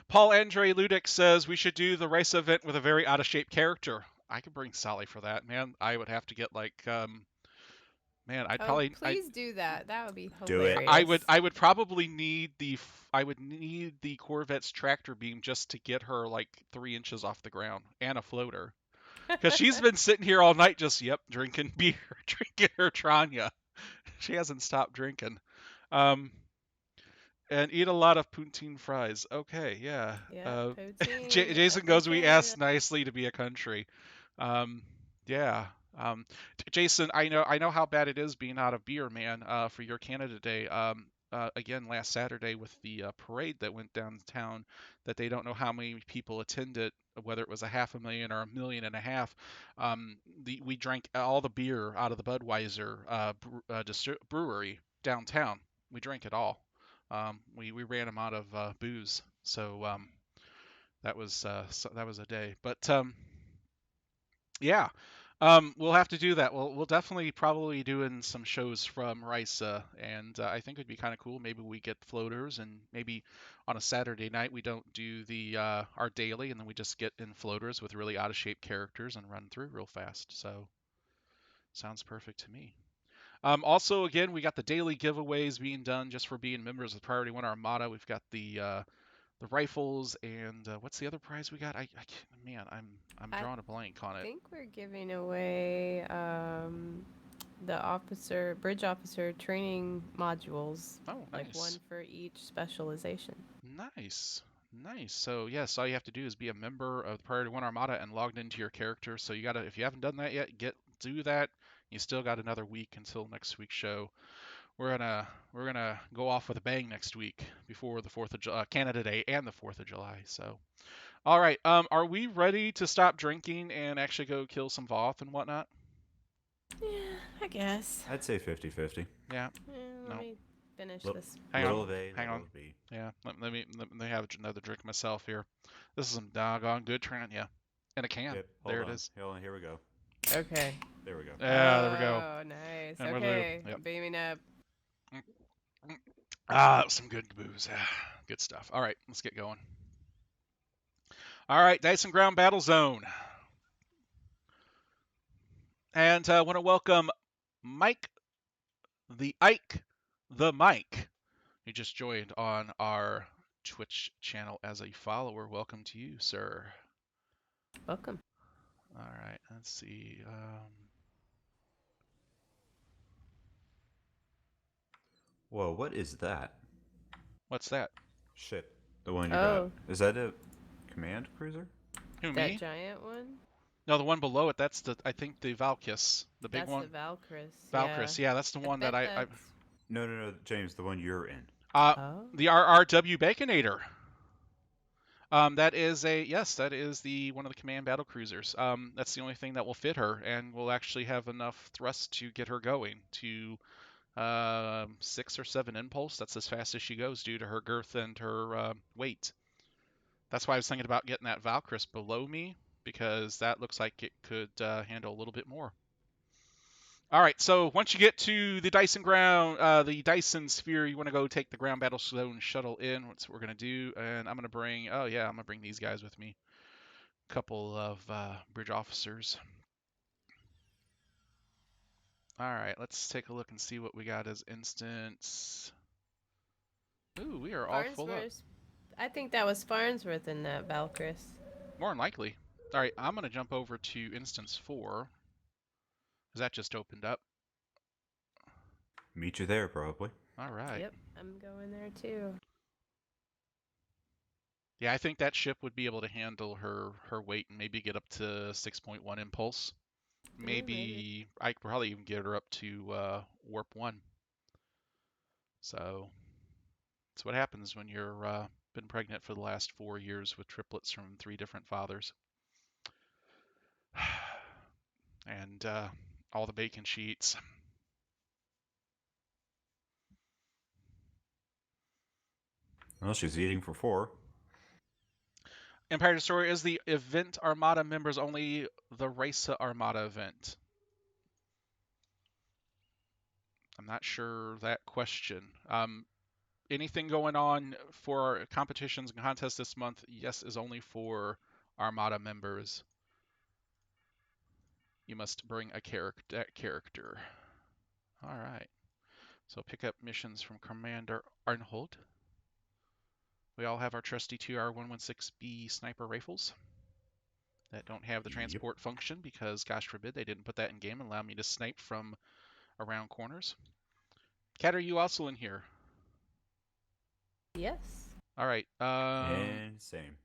Paul Andre Ludick says we should do the race event with a very out of shape character. I could bring Sally for that, man. I would have to get like man, I'd
Oh,
probably
please do that. That would be
Do it.
hilarious.
I would probably need the Corvette's tractor beam just to get her like 3 inches off the ground and a floater. Because she's been sitting here all night just drinking beer, drinking her Tranya. She hasn't stopped drinking. Um, and eat a lot of poutine fries. Okay, yeah.
Yeah, poutine. I
Jason
think
goes, we asked nicely to be a country. Um, yeah. Jason, I know how bad it is being out of beer, man. For your Canada Day. Again, last Saturday with the parade that went downtown, that they don't know how many people attended, whether it was 500,000 or 1.5 million. We drank all the beer out of the Budweiser brewery downtown. We drank it all. We ran them out of booze, so that was a day. But yeah, we'll have to do that. We'll definitely probably doing some shows from Risa, and I think it'd be kind of cool. Maybe we get floaters, and maybe on a Saturday night we don't do the our daily, and then we just get in floaters with really out of shape characters and run through real fast. So sounds perfect to me. Also, again, we got the daily giveaways being done just for being members of Priority One Armada. We've got the rifles and what's the other prize we got? I can't, man, I'm
I
drawing a blank on it.
think we're giving away the bridge officer training modules,
Oh,
like one
nice,
for each specialization.
nice, nice. So yes, all you have to do is be a member of the Priority One Armada and logged into your character. So you gotta, if you haven't done that yet, do that. You still got another week until next week's show. We're gonna go off with a bang next week before the Canada Day and the 4th of July. So, all right, are we ready to stop drinking and actually go kill some Voth and whatnot?
Yeah, I guess.
I'd say 50-50.
Yeah.
Let
No.
me finish
Little,
this.
Hang
little
on.
of A,
Hang
little
on.
of B.
Yeah. Let me have another drink myself here. This is some doggone good Tran. Yeah. In a can.
Yep.
There
Hold
it
on.
is.
Hold on. Here we go.
Okay.
There we go.
Yeah. There we go.
Oh, nice.
And we're
Okay,
Yep.
I'm beaming up.
Ah, that was some good booze. Yeah. Good stuff. All right, let's get going. All right, Dyson Ground Battle Zone. And I want to welcome Mike the Ike the Mike, who just joined on our Twitch channel as a follower. Welcome to you, sir.
Welcome.
All right, let's see.
Whoa, what is that?
What's that?
Shit. The one you
Oh,
got. Is that a command cruiser?
Who,
that
me?
giant one?
No, the one below it. That's I think the Valkis, the big
That's
one.
the Valkyris.
Valkyris, yeah, that's the
I
one
bet
that I
that's.
No, James, the one you're in.
Oh.
the RRW Baconator. That is that is the one of the command battle cruisers. That's the only thing that will fit her, and will actually have enough thrust to get her going to 6 or 7 impulse. That's as fast as she goes due to her girth and her weight. That's why I was thinking about getting that Valkyris below me, because that looks like it could handle a little bit more. All right, so once you get to the the Dyson sphere, you want to go take the ground battle zone shuttle in. That's what we're gonna do, and I'm gonna bring. Oh yeah, I'm gonna bring these guys with me. A couple of bridge officers. All right, let's take a look and see what we got as instance. Ooh, we are all full up.
Farnsworth. I think that was Farnsworth in that Valkyris.
More than likely. All right, I'm going to jump over to instance 4, because that just opened up.
Meet you there, probably.
All right.
Yep, I'm going there too.
Yeah, I think that ship would be able to handle her weight and maybe get up to 6.1 impulse. Maybe I could probably even get her up to warp 1. So that's what happens when you're been pregnant for the last 4 years with triplets from 3 different fathers. And all the bacon she eats.
Well, she's eating for 4.
Empire Destroyer is the event Armada members only, the Raisa Armada event. I'm not sure that question. Anything going on for competitions and contests this month, yes, is only for Armada members. You must bring a character. All right. So pick up missions from Commander Arnold. We all have our trusty 2R116B sniper rifles that don't have the transport function because, gosh forbid, they didn't put that in game and allow me to snipe from around corners. Kat, are you also in here?
Yes.
All right.
And same.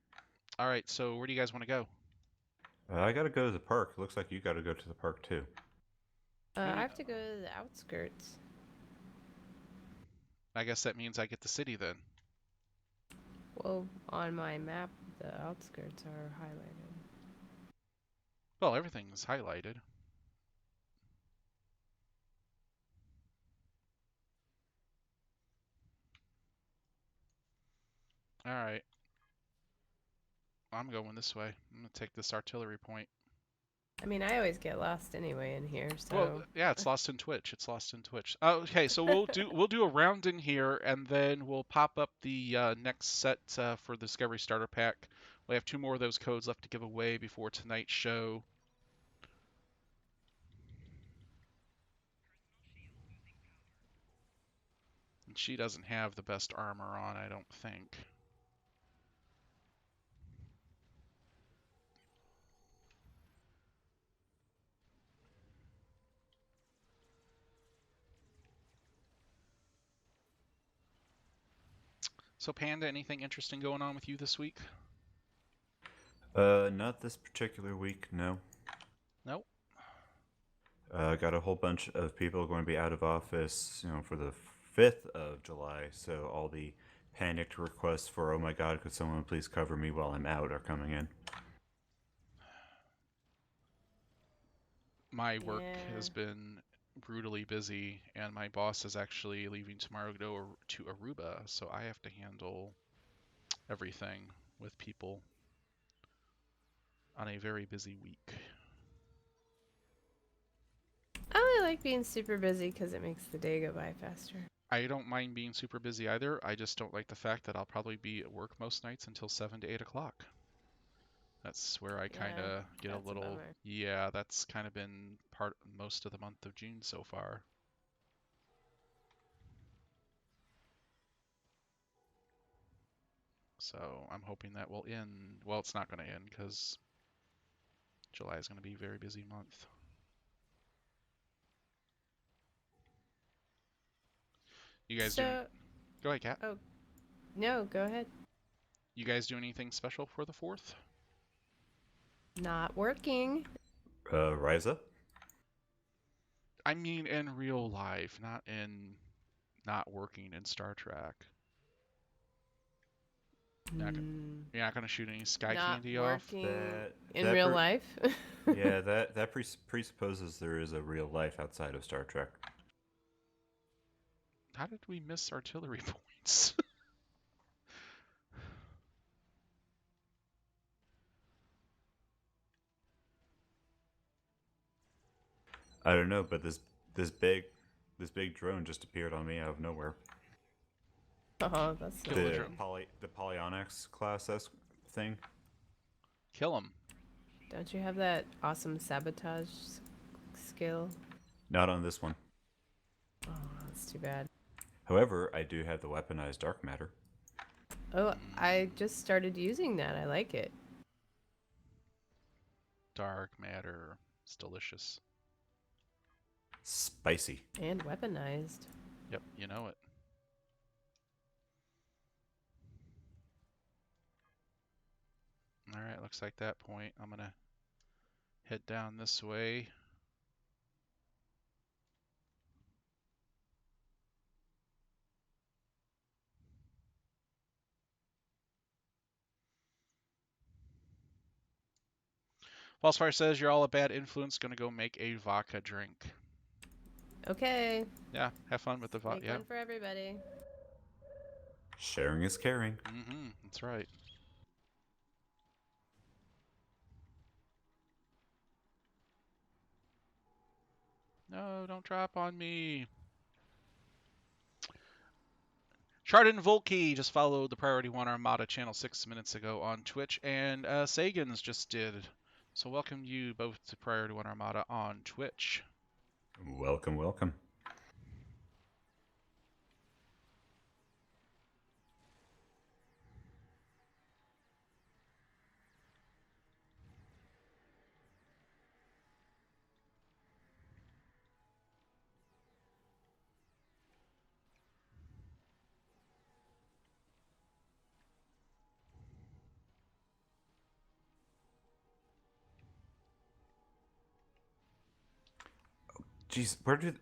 All right. So where do you guys want to go?
I gotta go to the park. Looks like you gotta go to the park too.
I have to go to the outskirts.
I guess that means I get the city then.
Well, on my map, the outskirts are highlighted.
Well, everything's highlighted. All right. I'm going this way. I'm going to take this artillery point.
I mean, I always get lost anyway in here, so.
Well, yeah, it's lost in Twitch. It's lost in Twitch. Okay, so we'll do a round in here, and then we'll pop up the next set for the Discovery Starter Pack. We have 2 more of those codes left to give away before tonight's show. And she doesn't have the best armor on, I don't think. So, Panda, anything interesting going on with you this week?
Not this particular week, no.
Nope.
Got a whole bunch of people going to be out of office, for the 5th of July, so all the panicked requests for, oh my god, could someone please cover me while I'm out are coming in.
My work has been brutally busy, and my boss is actually leaving tomorrow to go to Aruba, so I have to handle everything with people on a very busy week.
I only like being super busy because it makes the day go by faster.
I don't mind being super busy either. I just don't like the fact that I'll probably be at work most nights until 7 to 8 o'clock. That's where I kind of get a little... Yeah, that's kind of been most of the month of June so far. So I'm hoping that will end. Well, it's not going to end because July is going to be a very busy month. You guys doing... Go ahead, Kat.
Oh, no, go ahead.
You guys do anything special for the 4th?
Not working.
Ryza?
I mean in real life, not working in Star Trek. You're not going to shoot any sky candy off?
In real life?
Yeah, that presupposes there is a real life outside of Star Trek.
How did we miss artillery points?
I don't know, but this big drone just appeared on me out of nowhere.
Oh, that's
the Polyonyx class thing.
Kill him.
Don't you have that awesome sabotage skill?
Not on this one.
Oh, that's too bad.
However, I do have the weaponized dark matter.
Oh, I just started using that. I like it.
Dark matter. It's delicious.
Spicy.
And weaponized.
Yep, you know it. Alright, looks like that point. I'm gonna head down this way. Falsefire says you're all a bad influence. Gonna go make a vodka drink.
Okay.
Yeah, have fun with the vodka.
Make
Yeah.
one for everybody.
Sharing is caring.
That's right. No, don't drop on me. Chardon Volkey just followed the Priority 1 Armada channel 6 minutes ago on Twitch, and Sagans just did. So welcome you both to Priority 1 Armada on Twitch.
Welcome, welcome. Jeez, where did...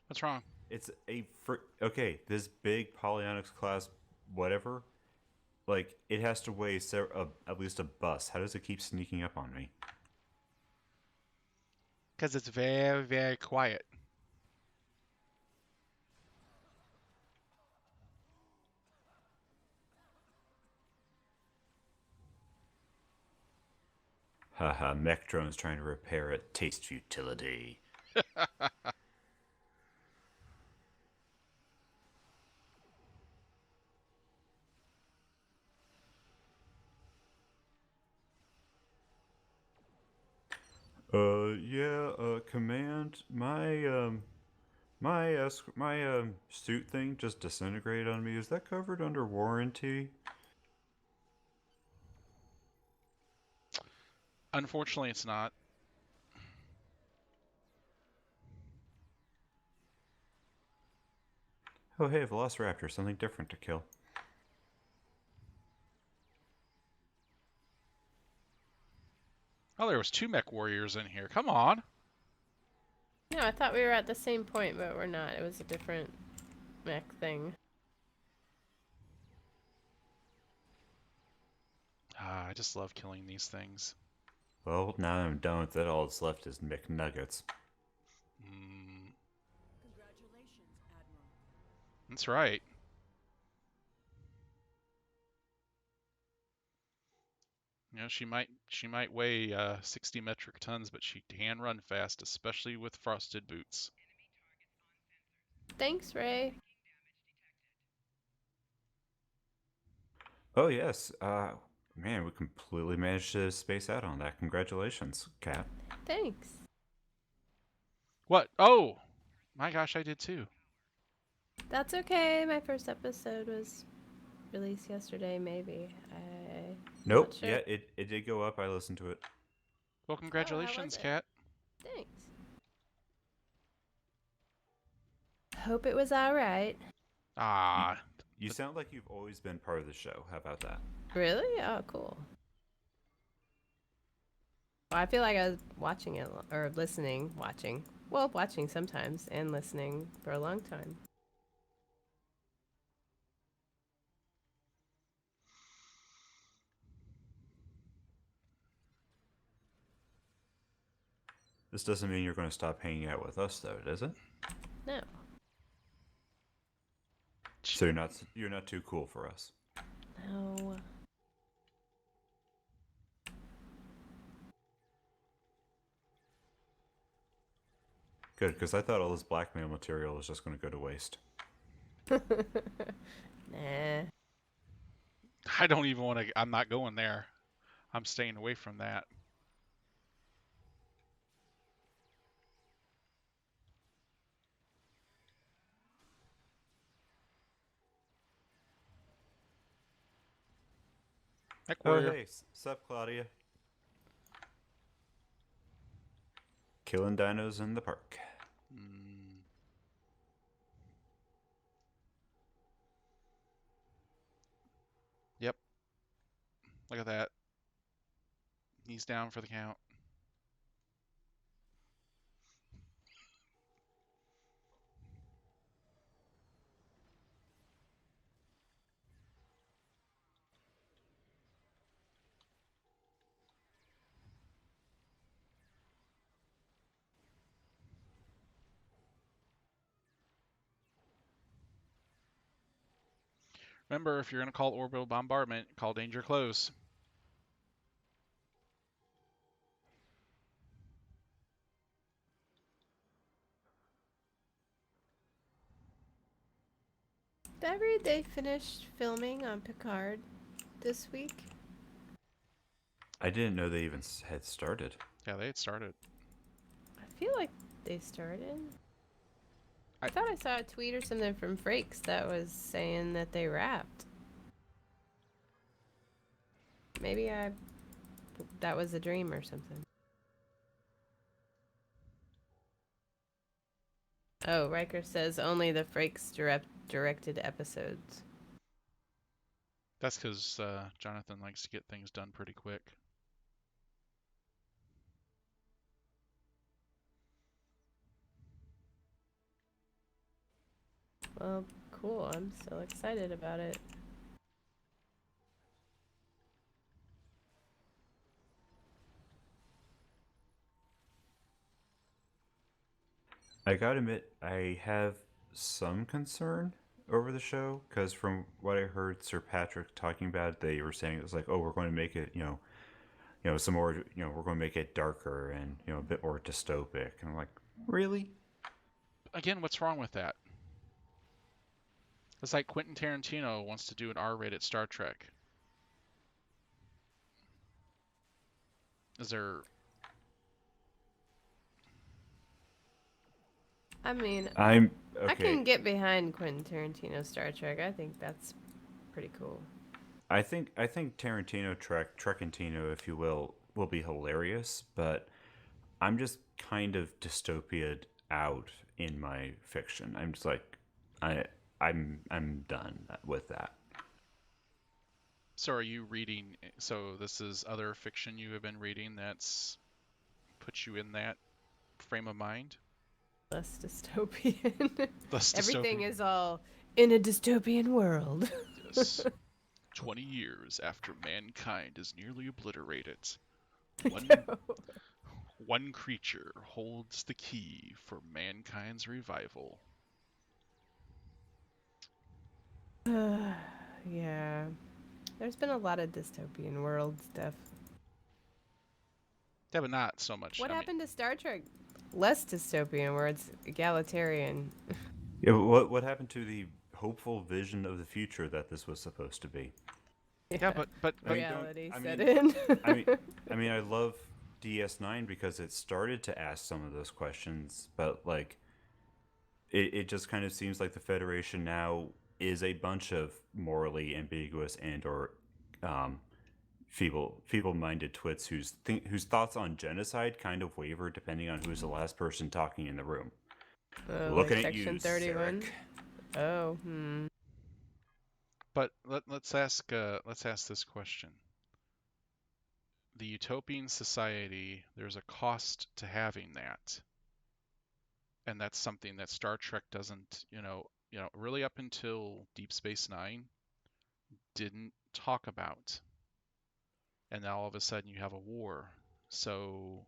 What's wrong?
It's a... Okay, this big Polyonics class whatever, like, it has to weigh at least a bus. How does it keep sneaking up on me?
Because it's very, very quiet.
Haha, mech drone's trying to repair it. Taste futility. Command, my suit thing just disintegrated on me. Is that covered under warranty?
Unfortunately, it's not.
Oh hey, Velociraptor, something different to kill.
Oh, there was 2 mech warriors in here. Come on.
No, I thought we were at the same point, but we're not. It was a different mech thing.
I just love killing these things.
Well, now I'm done with it. All that's left is McNuggets.
Congratulations, Admiral.
That's right. You know, she might weigh 60 metric tons, but she can run fast, especially with frosted boots.
Thanks, Ray.
Oh yes, man, we completely managed to space out on that. Congratulations, Cat.
Thanks.
What? Oh! My gosh, I did too.
That's okay. My first episode was released yesterday, maybe.
Nope.
Not sure.
Yeah, it did go up. I listened to it.
Well, congratulations,
it?
Kat.
Thanks. Hope it was alright.
Ah,
You sound like you've always been part of the show. How about that?
Really? Oh, cool. Well, I feel like I was watching it, or watching. Well, watching sometimes, and listening for a long time.
This doesn't mean you're going to stop hanging out with us, though, does it?
No.
So you're not too cool for us.
No.
Good, because I thought all this blackmail material was just going to go to waste.
Nah.
I don't even want to. I'm not going there. I'm staying away from that. Heck
Oh,
warrior.
hey, sup, Claudia? Killing dinos in the park.
Mm. Yep. Look at that. He's down for the count. Remember, if you're going to call orbital bombardment, call danger close.
Did I read they finished filming on Picard this week?
I didn't know they even had started.
Yeah, they had started.
I feel like they started. I thought I saw a tweet or something from Frakes that was saying that they wrapped. Maybe that was a dream or something. Oh, Riker says only the Frakes directed episodes.
That's because Jonathan likes to get things done pretty quick.
Well, cool. I'm so excited about it.
I gotta admit, I have some concern over the show because from what I heard Sir Patrick talking about, they were saying it was like, oh, we're going to make it, some more, we're going to make it darker and a bit more dystopic. And I'm like, really?
Again, what's wrong with that? It's like Quentin Tarantino wants to do an R-rated Star Trek. Is there...
I mean,
I'm
I can
okay.
get behind Quentin Tarantino's Star Trek. I think that's pretty cool.
I think Tarantino Trekantino, if you will be hilarious, but I'm just kind of dystopia'd out in my fiction. I'm just like, I'm done with that.
So are you reading... So this is other fiction you have been reading that's put you in that frame of mind?
Less dystopian.
Less
Everything
dystopian?
is all in a dystopian world.
Yes. 20 years after mankind is nearly obliterated,
No.
one creature holds the key for mankind's revival.
Yeah. There's been a lot of dystopian world stuff.
Yeah, but not so much.
What
I mean,
happened to Star Trek? Less dystopian, where it's egalitarian.
Yeah, but what happened to the hopeful vision of the future that this was supposed to be?
yeah, but
I mean,
Reality
I
set
mean,
in.
I love DS9 because it started to ask some of those questions, but like, it just kind of seems like the Federation now is a bunch of morally ambiguous and or um, feeble-minded twits whose thoughts on genocide kind of waver depending on who's the last person talking in the room. Looking
Like
at you,
Section 31.
Sarek.
Oh,
but let's ask this question. The utopian society, there's a cost to having that, and that's something that Star Trek doesn't, really up until Deep Space Nine didn't talk about. And now all of a sudden you have a war. So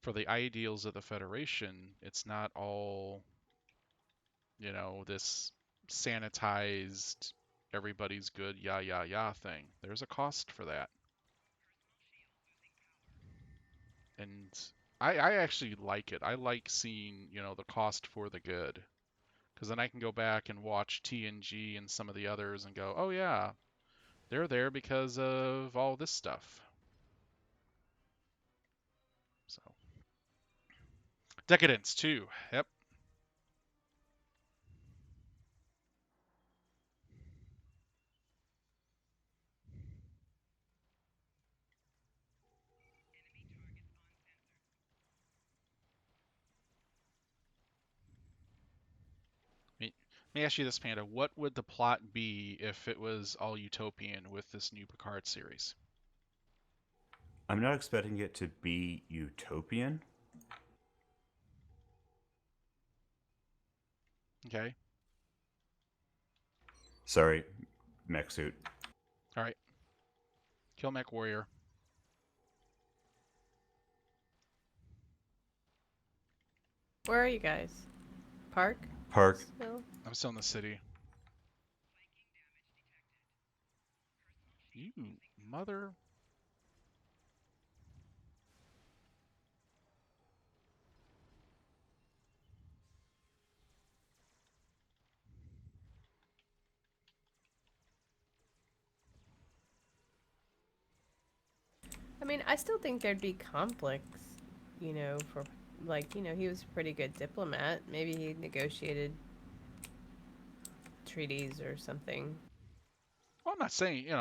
for the ideals of the Federation, it's not all, this sanitized, everybody's good, yah, yah, yah thing. There's a cost for that. And I actually like it. I like seeing, the cost for the good. Because then I can go back and watch TNG and some of the others and go, oh, yeah, they're there because of all this stuff. So, Decadence, too. Yep. Let me ask you this, Panda. What would the plot be if it was all utopian with this new Picard series?
I'm not expecting it to be utopian.
Okay.
Sorry, mech suit.
All right. Kill Mech Warrior.
Where are you guys? Park?
Park.
Still?
I'm still in the city. You mother.
I mean, I still think there'd be conflicts, for like, he was a pretty good diplomat. Maybe he negotiated treaties or something.
Well, I'm not saying,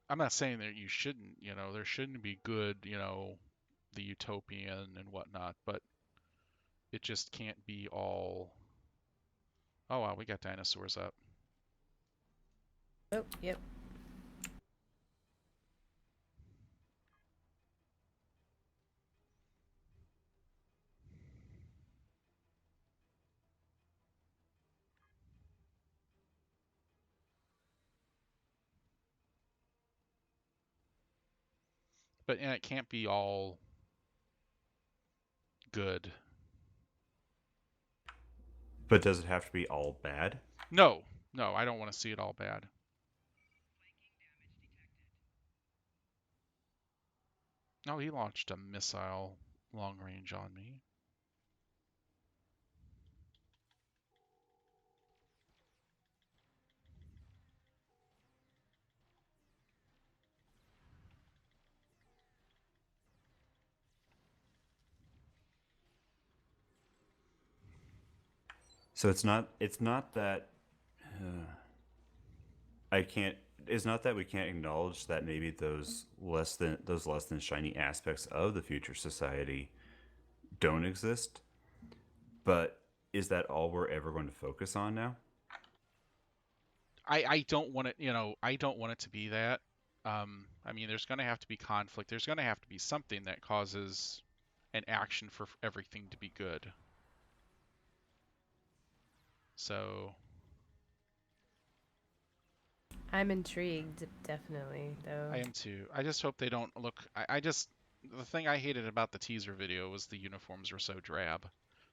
I'm not saying that you shouldn't, there shouldn't be good, the utopian and whatnot, but it just can't be all. Oh, wow, we got dinosaurs up.
Oh, yep.
But it can't be all good.
But does it have to be all bad?
No, no, I don't want to see it all bad. No, he launched a missile long range on me.
So it's not. It's not that. I can't. It's not that we can't acknowledge that maybe those less than shiny aspects of the future society don't exist. But is that all we're ever going to focus on now?
I don't want it, I don't want it to be that. I mean, there's going to have to be conflict. There's going to have to be something that causes an action for everything to be good. So,
I'm intrigued, definitely, though.
I am too. I just hope they don't look. The thing I hated about the teaser video was the uniforms were so drab,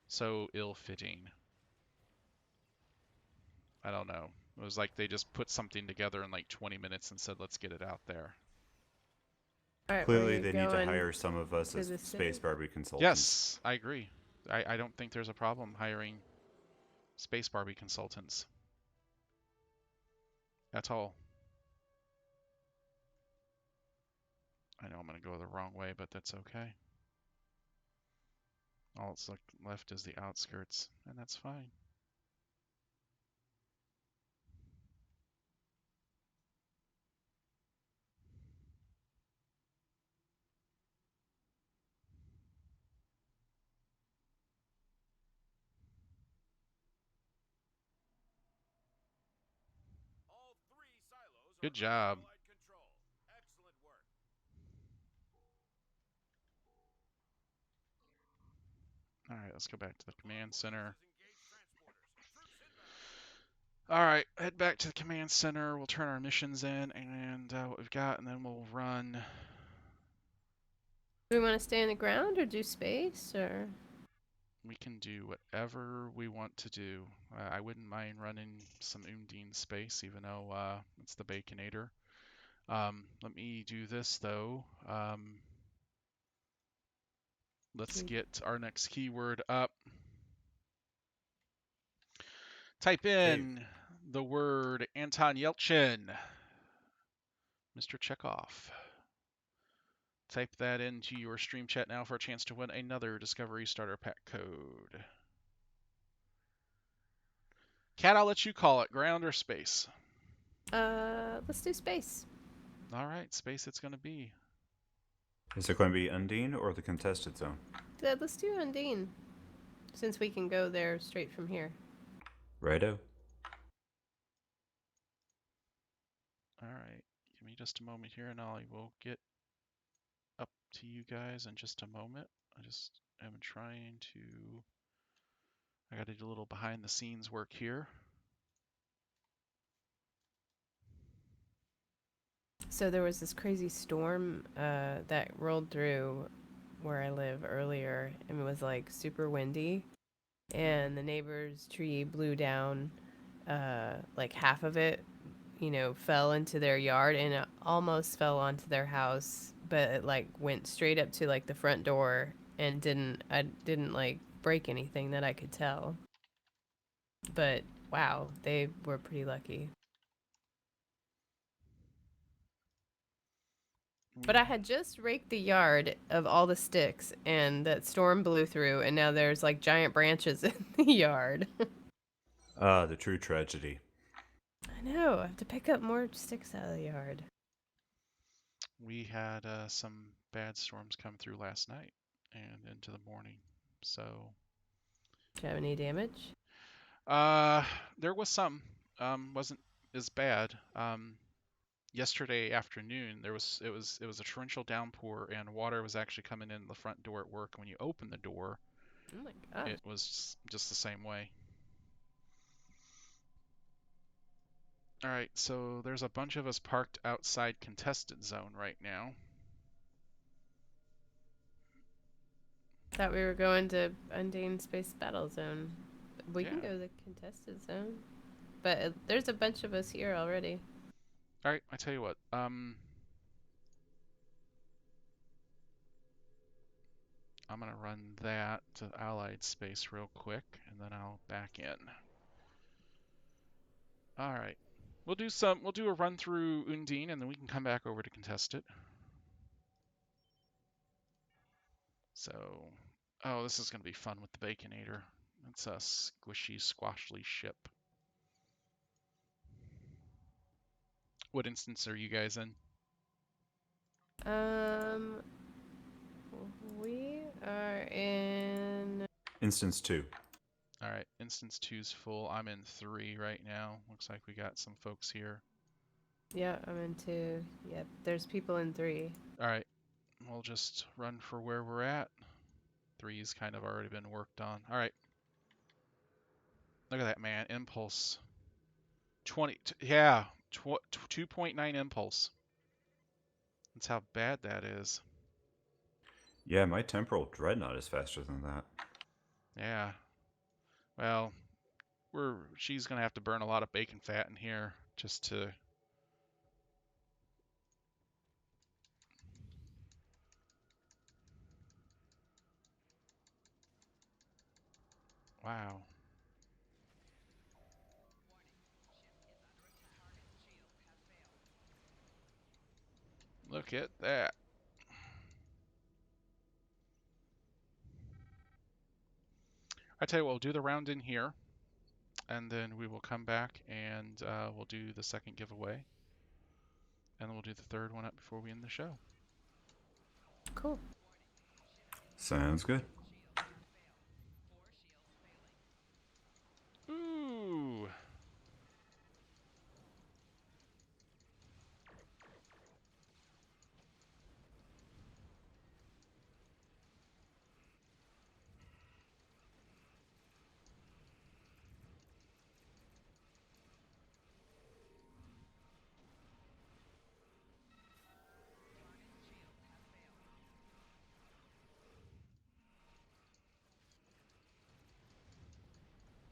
so ill-fitting. I don't know. It was like they just put something together in like 20 minutes and said, let's get it out there.
All right,
Clearly,
we're
they need to
going
hire some of us
to
as
the
Space
city.
Barbie consultants.
Yes, I agree. I don't think there's a problem hiring Space Barbie consultants at all. I know I'm going to go the wrong way, but that's okay. All that's left is the outskirts, and that's fine.
All three silos
Good
are
job.
under satellite control. Excellent work.
All right, let's go back to the command center.
Engage transporters. Troops inbound.
All right, head back to the command center. We'll turn our missions in and what we've got, and then we'll run.
Do we want to stay on the ground or do space or?
We can do whatever we want to do. I wouldn't mind running some Undine space, even though it's the Baconator. Let me do this though. Let's get our next keyword up. Type in the word Anton Yelchin. Mr. Chekhov. Type that into your stream chat now for a chance to win another Discovery Starter Pack code. Cat, I'll let you call it. Ground or space?
Let's do space.
All right, space it's going to be.
Is it going to be Undine or the contested zone?
Let's do Undine, since we can go there straight from here.
Righto.
All right, give me just a moment here, and I will get up to you guys in just a moment. I just am trying to. I got to do a little behind the scenes work here.
So there was this crazy storm that rolled through where I live earlier, and it was like super windy, and the neighbor's tree blew down. Like half of it, fell into their yard, and it almost fell onto their house, but it like went straight up to like the front door and I didn't like break anything that I could tell. But wow, they were pretty lucky. But I had just raked the yard of all the sticks, and that storm blew through, and now there's like giant branches in the yard.
Ah, the true tragedy.
I know, I have to pick up more sticks out of the yard.
We had some bad storms come through last night and into the morning. So,
Do you have any damage?
uh, there was some. Wasn't as bad. Yesterday afternoon it was a torrential downpour, and water was actually coming in the front door at work. When you open the door,
Oh my gosh.
it was just the same way. All right, so there's a bunch of us parked outside contested zone right now.
Thought we were going to Undying Space Battle Zone. We can
Yeah.
go to the contested zone. But there's a bunch of us here already.
All right, I tell you what. I'm gonna run that to Allied space real quick, and then I'll back in. All right. We'll do a run through Undine, and then we can come back over to contest it. So, oh, this is gonna be fun with the Baconator. It's a squishy, squashly ship. What instance are you guys in?
Um, we are in.
Instance 2.
All right, instance 2's full. I'm in 3 right now. Looks like we got some folks here.
Yeah, I'm in 2. Yep, there's people in 3.
All right, we'll just run for where we're at. 3's kind of already been worked on. All right. Look at that, man. Impulse. 20. Yeah, 2.9 impulse. That's how bad that is.
Yeah, my temporal dreadnought is faster than that.
Yeah. Well, she's gonna have to burn a lot of bacon fat in here just to. Wow. Look at that. I tell you what, we'll do the round in here, and then we will come back and we'll do the second giveaway, and then we'll do the third one up before we end the show.
Cool.
Sounds good.
Ooh.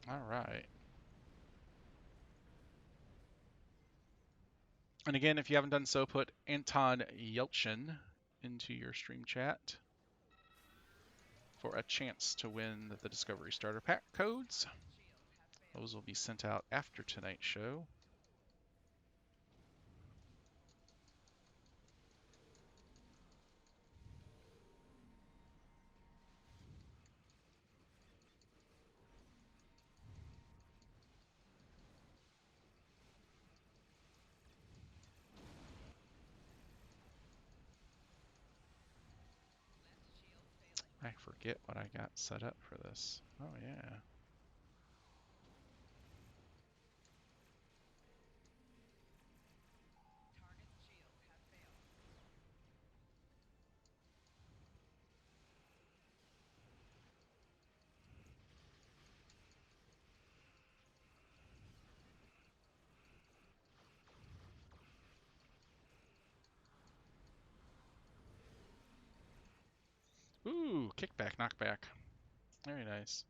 All right. And again, if you haven't done so, put Anton Yelchin into your stream chat for a chance to win the Discovery Starter Pack codes. Those will be sent out after tonight's show. I forget what I got set up for this. Oh, yeah. kickback, knockback. Very nice.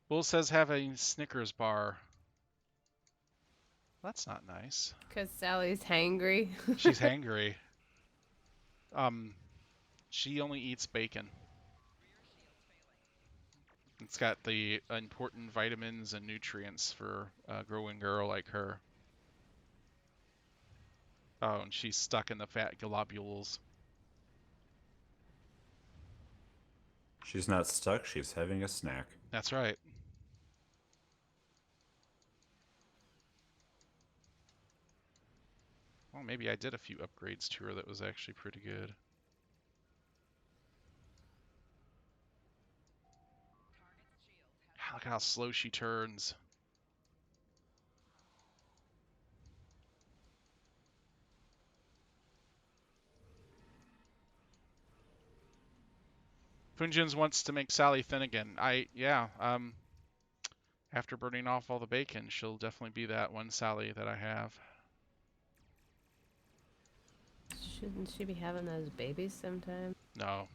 Bull says have a Snickers bar. That's not nice.
Because Sally's hangry.
She's hangry. She only eats bacon. It's got the important vitamins and nutrients for a growing girl like her. Oh, and she's stuck in the fat globules.
She's not stuck, she's having a snack.
That's right. Well, maybe I did a few upgrades to her that was actually pretty good. Look how slow she turns. Funjins wants to make Sally thin again. After burning off all the bacon, she'll definitely be that one Sally that I have.
Shouldn't she be having those babies sometime?
No.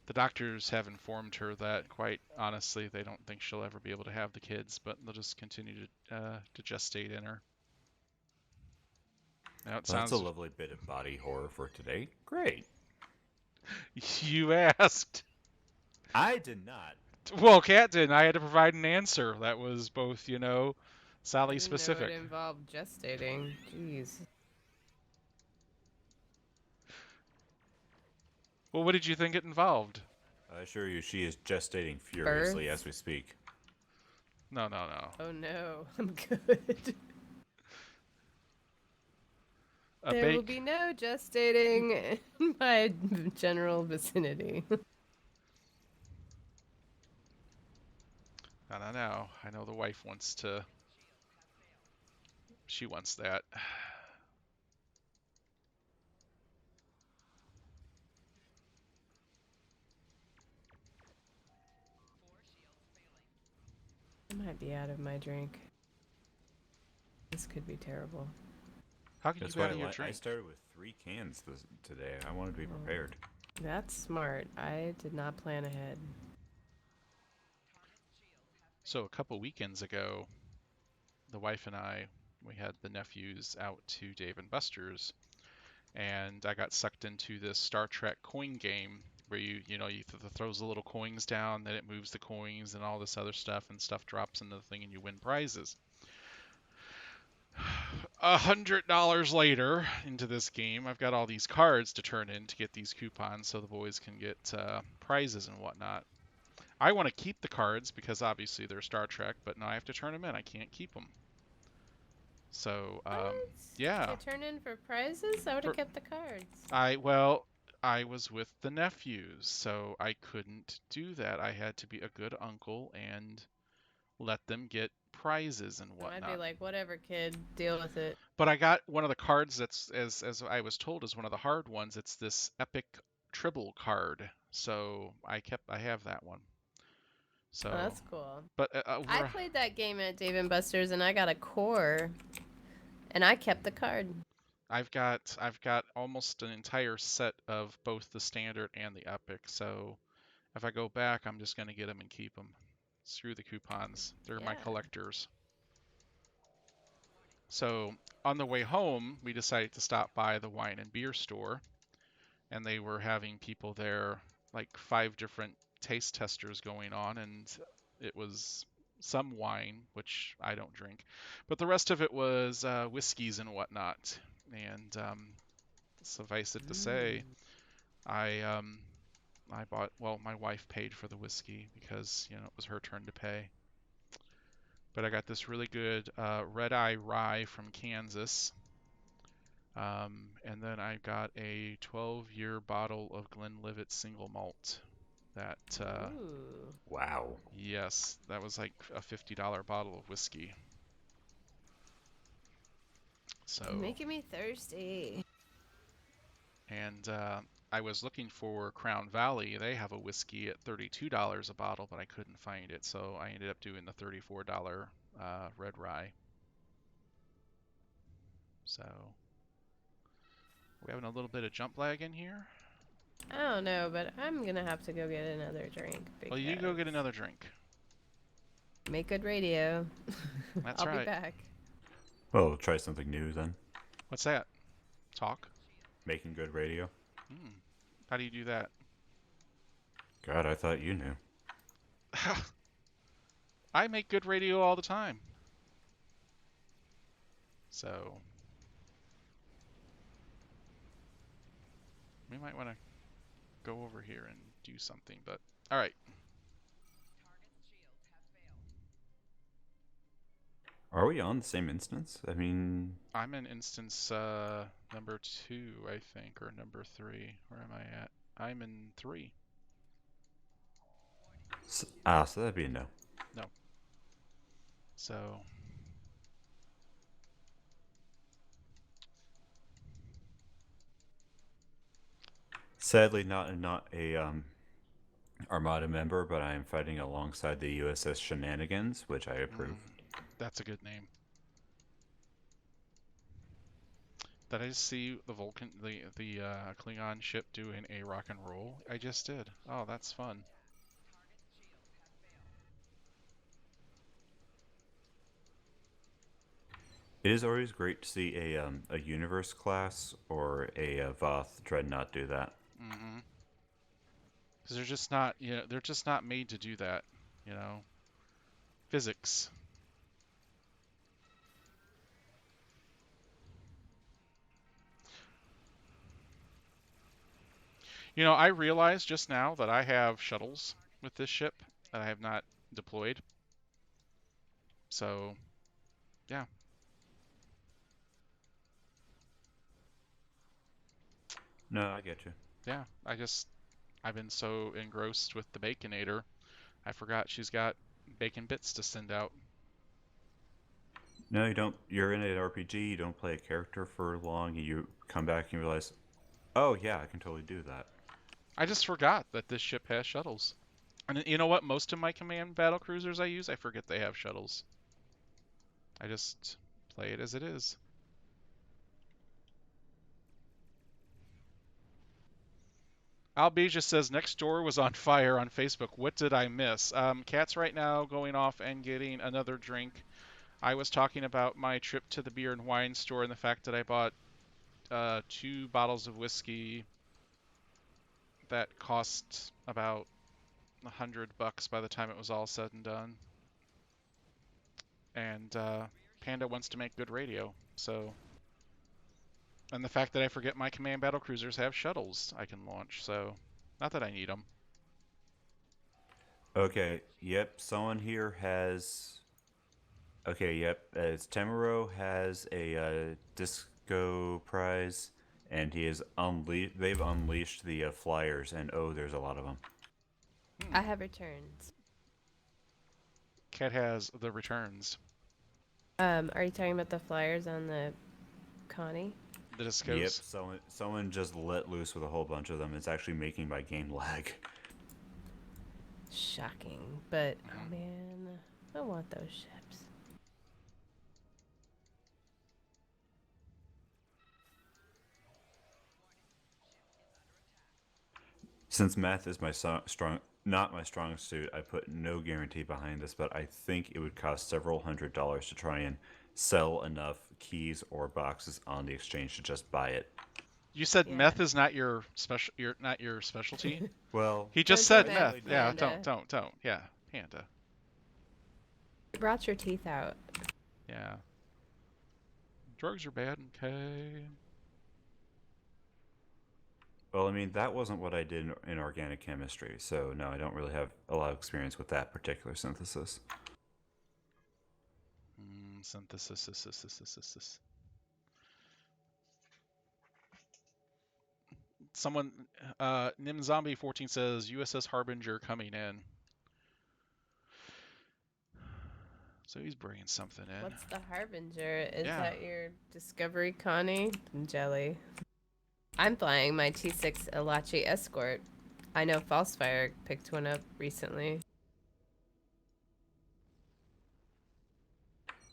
The doctors have informed her that, quite honestly, they don't think she'll ever be able to have the kids, but they'll just continue to gestate in her. Now it
Well, that's
sounds...
a lovely bit of body horror for today. Great.
You asked.
I did not.
Well, Kat did, and I had to provide an answer that was both, Sally
I didn't
specific.
know it involved gestating. Jeez.
Well, what did you think it involved?
I assure you, she is gestating furiously
Birth?
as we speak.
No.
Oh no, I'm good. There will be no gestating in my general vicinity.
No. I know the wife wants to... She wants that.
I might be out of my drink. This could be terrible.
How can
That's
you
why
be out of your
I
drink?
started with 3 cans today. I wanted to be prepared.
That's smart. I did not plan ahead.
So a couple weekends ago, the wife and I, we had the nephews out to Dave & Buster's, and I got sucked into this Star Trek coin game where you throws the little coins down, then it moves the coins and all this other stuff, and stuff drops into the thing and you win prizes. $100 later into this game, I've got all these cards to turn in to get these coupons so the boys can get prizes and whatnot. I want to keep the cards because obviously they're Star Trek, but now I have to turn them in. I can't keep them. So, yeah.
To turn in for prizes? I would have kept the cards.
I was with the nephews, so I couldn't do that. I had to be a good uncle and let them get prizes and whatnot.
I'd be like, whatever, kid, deal with it.
But I got one of the cards that's, as I was told, is one of the hard ones. It's this epic Tribble card. So I have that one. So
that's cool.
But
I played that game at Dave & Buster's and I got a core, and I kept the card.
I've got almost an entire set of both the standard and the epic. So if I go back, I'm just going to get them and keep them. Screw the coupons. They're my collectors. So on the way home, we decided to stop by the wine and beer store, and they were having people there, like 5 different taste testers going on, and it was some wine, which I don't drink, but the rest of it was whiskeys and whatnot. And suffice it to say, I bought, well, my wife paid for the whiskey because, it was her turn to pay. But I got this really good Red Eye Rye from Kansas. And then I got a 12-year bottle of Glenlivet single malt. That,
wow.
Yes, that was like a $50 bottle of whiskey. So.
You're making me thirsty.
And I was looking for Crown Valley. They have a whiskey at $32 a bottle, but I couldn't find it, so I ended up doing the $34 Red Rye. So, we're having a little bit of jump lag in here.
I don't know, but I'm gonna have to go get another drink
Well, you go get
because
another drink.
make good radio.
That's
I'll be
right.
back.
Well, we'll try something new then.
What's that? Talk?
Making good radio.
Hmm. How do you do that?
God, I thought you knew.
I make good radio all the time. So we might want to go over here and do something, but all right.
Are we on the same instance? I mean,
I'm in instance number 2, I think, or number 3. Where am I at? I'm in 3.
so that'd be a no.
No. So
Sadly, not a Armada member, but I am fighting alongside the USS Shenanigans, which I approve.
that's a good name. Did I just see the Vulcan, the Klingon ship doing a rock and roll? I just did. Oh, that's fun.
It is always great to see a Universe class or a Voth Dreadnought do that.
Mm-hmm. Because they're just not, they're just not made to do that. You know, physics. I realized just now that I have shuttles with this ship that I have not deployed. So, yeah.
No, I get you.
Yeah, I've been so engrossed with the Baconator, I forgot she's got bacon bits to send out.
No, you don't. You're in an RPG. You don't play a character for long. You come back and you realize, oh yeah, I can totally do that.
I just forgot that this ship has shuttles. And you know what? Most of my command battle cruisers I use, I forget they have shuttles. I just play it as it is. Albeja says next door was on fire on Facebook. What did I miss? Cat's right now going off and getting another drink. I was talking about my trip to the beer and wine store and the fact that I bought 2 bottles of whiskey that cost about $100 by the time it was all said and done. And Panda wants to make good radio, so. And the fact that I forget my command battle cruisers have shuttles I can launch, so not that I need them.
Okay. Yep. Someone here has. Okay. Yep. It's Temuro has a disco prize, and he is unleashed. They've unleashed the flyers, and oh, there's a lot of them.
I have returns.
Cat has the returns.
Are you talking about the flyers on the Connie?
The discos.
Yep. Someone just let loose with a whole bunch of them. It's actually making my game lag.
Shocking, but oh man, I want those ships.
Since math is not my strong suit, I put no guarantee behind this, but I think it would cost several $100s to try and sell enough keys or boxes on the exchange to just buy it.
You said
Yeah.
meth is not your not your specialty.
Well,
He just
Don't
said
do
meth.
meth,
Yeah,
Panda.
don't. Yeah, Panda.
You brought your teeth out.
Yeah. Drugs are bad, okay.
well, I mean that wasn't what I did in organic chemistry, so no, I don't really have a lot of experience with that particular synthesis.
Synthesis. Someone, Nim Zombie 14 says USS Harbinger coming in. So he's bringing something in.
What's the Harbinger? Is
Yeah.
that your Discovery Connie? Jelly. I'm flying my T6 Elachi Escort. I know Falsefire picked one up recently.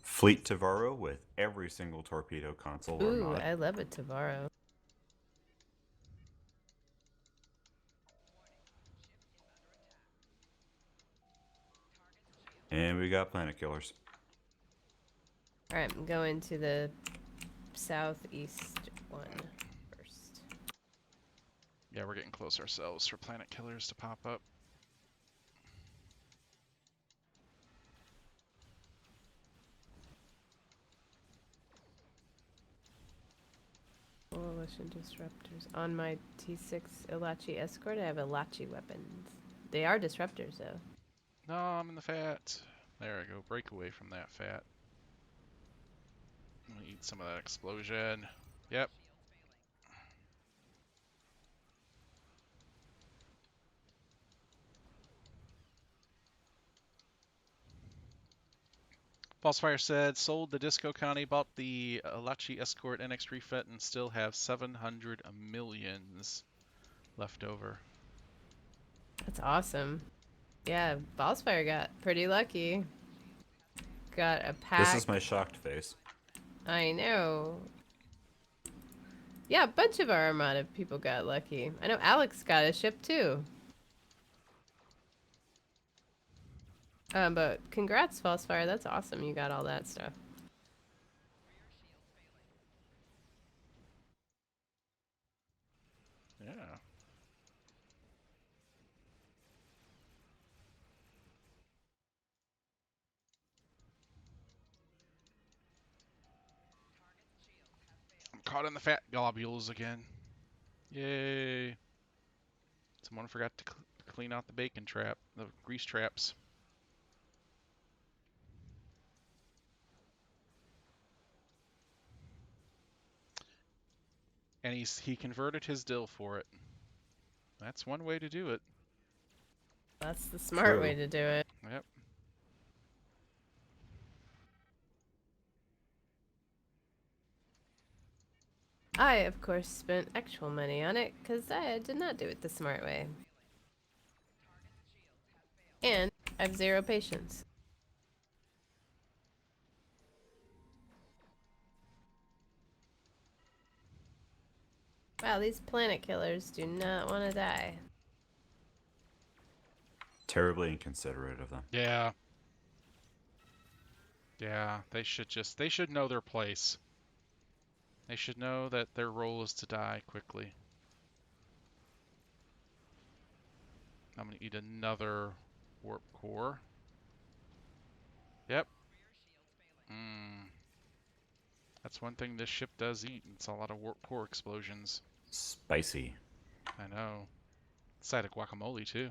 Fleet Tavaro with every single torpedo console or
Ooh,
mod.
I love a Tavaro.
And we got planet killers.
Alright, I'm going to the southeast one first.
Yeah, we're getting close ourselves for planet killers to pop up.
Coalition disruptors. On my T6 Elachi escort, I have Elachi weapons. They are disruptors, though.
No, I'm in the fat. There I go. Break away from that fat. I'm gonna eat some of that explosion. Yep. Falsefire said, sold the Disco County, bought the Alachi Escort NX refit, and still have 700 millions left over.
That's awesome. Yeah, Ballsfire got pretty lucky. Got a pack.
This is my shocked face.
I know. Yeah, a bunch of our Armada people got lucky. I know Alex got a ship too. But congrats, Falsefire. That's awesome. You got all that stuff.
Yeah. I'm caught in the fat globules again. Yay. Someone forgot to clean out the bacon trap, the grease traps. And he converted his dill for it. That's one way to do it.
That's the smart
True.
way to do it.
Yep.
I, of course, spent actual money on it because I did not do it the smart way. And I have 0 patience. Wow, these planet killers do not want to die.
Terribly inconsiderate of them.
Yeah. Yeah, they should know their place. They should know that their role is to die quickly. I'm gonna eat another warp core. Yep. That's one thing this ship does eat. It's a lot of warp core explosions.
Spicy.
I know. Side of guacamole too.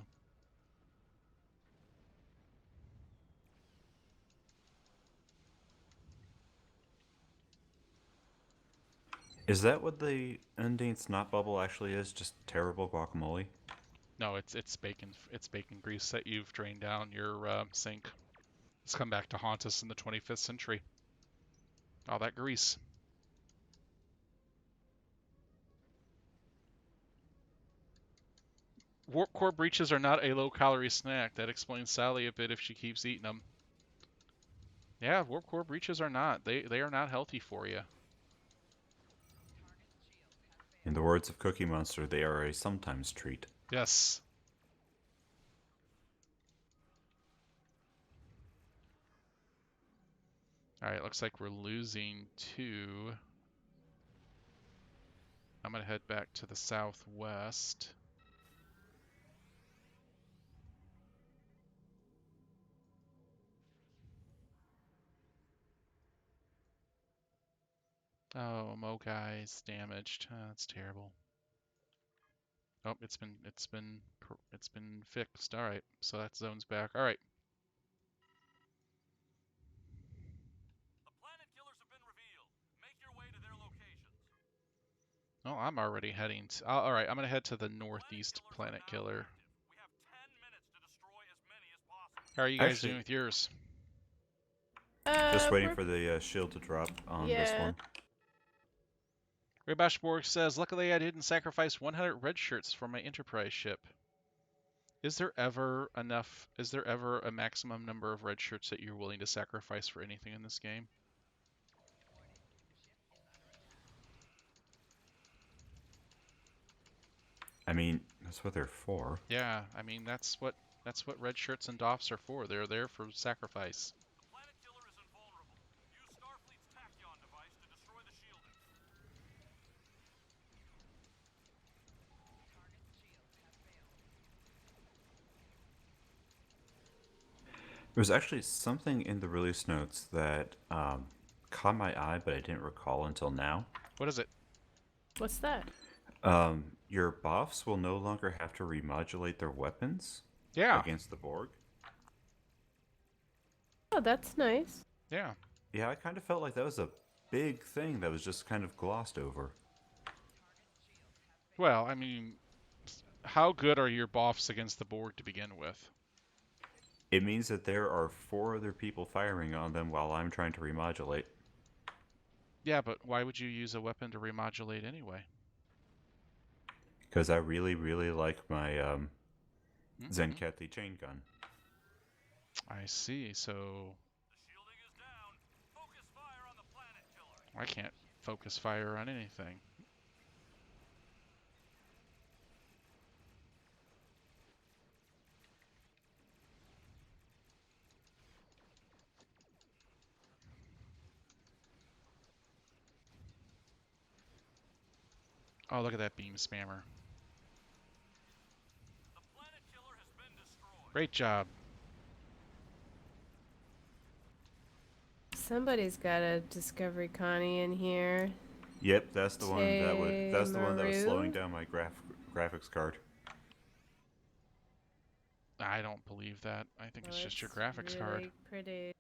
Is that what the Undine Snot Bubble actually is? Just terrible guacamole?
No, it's bacon grease that you've drained down your sink. It's come back to haunt us in the 25th century. All that grease. Warp core breaches are not a low-calorie snack. That explains Sally a bit if she keeps eating them. Yeah, warp core breaches are not. They are not healthy for you.
In the words of Cookie Monster, they are a sometimes treat.
Yes. Alright, looks like we're losing 2. I'm gonna head back to the southwest. Oh, Mogai's damaged. That's terrible. Oh, it's been fixed. All right, so that zone's back. All right.
The planet killers have been revealed. Make your way to their locations.
Oh, I'm already heading. All right, I'm gonna head to the northeast
Planet
planet
killers are now
killer.
active. We have 10 minutes to destroy as many as possible.
How are you guys
Actually-
doing with yours?
Just waiting
we're-
for the shield to drop on this
Yeah.
one.
Raybashborg says, luckily I didn't sacrifice 100 red shirts for my Enterprise ship. Is there ever enough? Is there ever a maximum number of red shirts that you're willing to sacrifice for anything in this game?
I mean, that's what they're for.
Yeah, I mean that's what That's what red shirts and doffs are for. They're there for sacrifice.
The planet killer is invulnerable. Use Starfleet's tachyon device to destroy the shielding.
There was actually something in the release notes that caught my eye, but I didn't recall until now.
What is it?
What's that?
Your buffs will no longer have to remodulate their weapons
Yeah.
against the Borg.
Oh, that's nice.
Yeah.
Yeah, I kind of felt like that was a big thing that was just kind of glossed over.
Well, I mean, how good are your buffs against the Borg to begin with?
It means that there are 4 other people firing on them while I'm trying to remodulate.
Yeah, but why would you use a weapon to remodulate anyway?
Because I really, really like my
Mhm.
Zenkathi chain gun.
I see. So
The shielding is down. Focus fire on the planet killer.
I can't focus fire on anything. Oh, look at that beam spammer.
The planet killer has been destroyed.
Great job.
Somebody's got a Discovery Connie in here.
Yep, that's the one that was slowing
Maru?
down my graphics card.
I don't believe that. I think it's
Oh,
just your
it's
graphics card.
really pretty.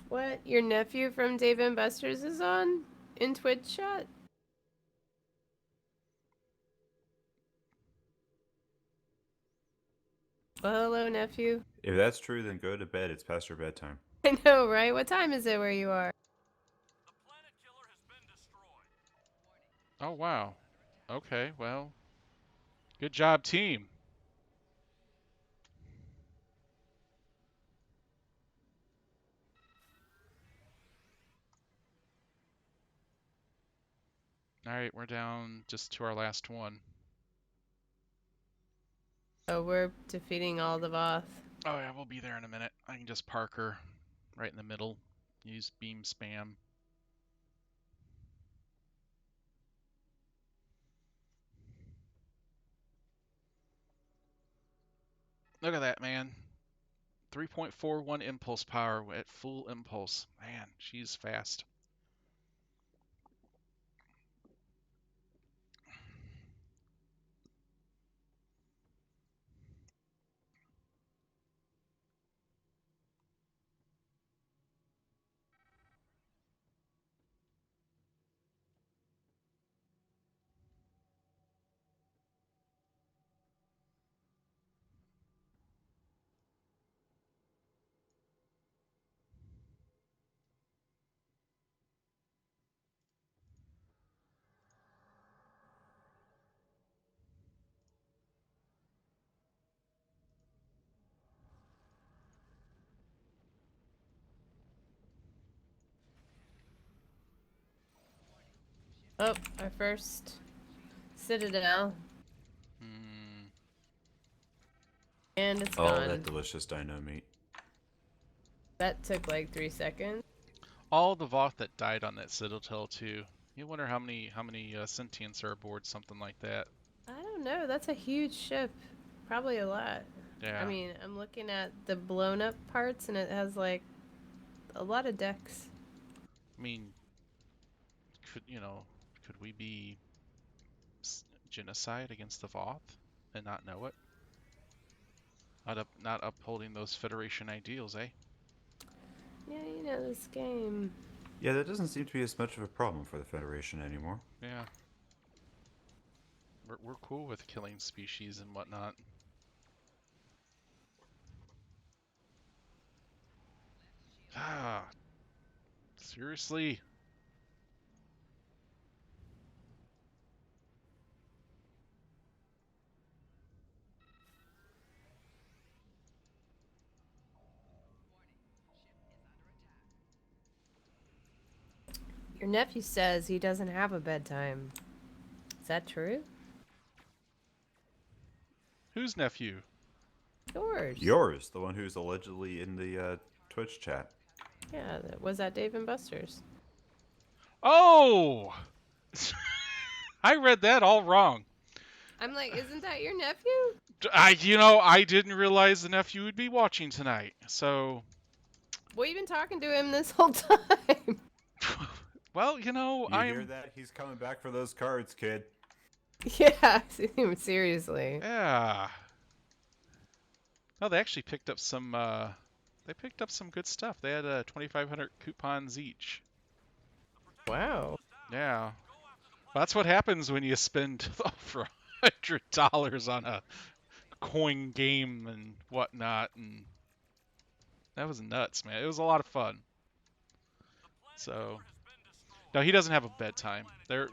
What? Your nephew from Dave and Buster's is on? In Twitch chat? Well, hello, nephew.
If that's true, then go to bed. It's past your bedtime.
I know, right? What time is it where you are?
The planet killer has been destroyed.
Oh, wow. Okay, well, good job, team. All right, we're down just to our last one.
Oh, we're defeating all the Voth.
Oh, yeah, we'll be there in a minute. I can just park her right in the middle. Use beam spam. Look at that, man. 3.41 impulse power at full impulse. Man, she's fast.
Oh, our first Citadel.
Hmm.
And it's
All
gone.
that delicious dino meat.
That took like 3 seconds.
All the Voth that died on that Citadel too. You wonder how many sentients are aboard something like that.
I don't know. That's a huge ship. Probably a lot.
Yeah.
I mean, I'm looking at the blown up parts and it has like a lot of decks.
I mean, could we be genocide against the Voth and not know it? Not upholding those Federation ideals, eh?
Yeah, you know, this game.
Yeah, that doesn't seem to be as much of a problem for the Federation anymore.
Yeah. We're cool with killing species and whatnot. Ah, seriously?
Your nephew says he doesn't have a bedtime. Is that true?
Whose nephew?
Yours.
Yours, the one who's allegedly in the Twitch chat.
Yeah, was that Dave and Buster's?
Oh! I read that all wrong.
I'm like, isn't that your nephew?
I didn't realize the nephew would be watching tonight. So,
We've been talking to him this whole time.
well,
You
I
hear
am.
that? He's coming back for those cards, kid.
Yeah, seriously.
Yeah. Oh, they actually picked up some. They picked up some good stuff. They had 2,500 coupons each.
Wow.
Yeah. That's what happens when you spend over $100 on a coin game and whatnot, and that was nuts, man. It was a lot of fun. So, no, he doesn't have a bedtime. They're,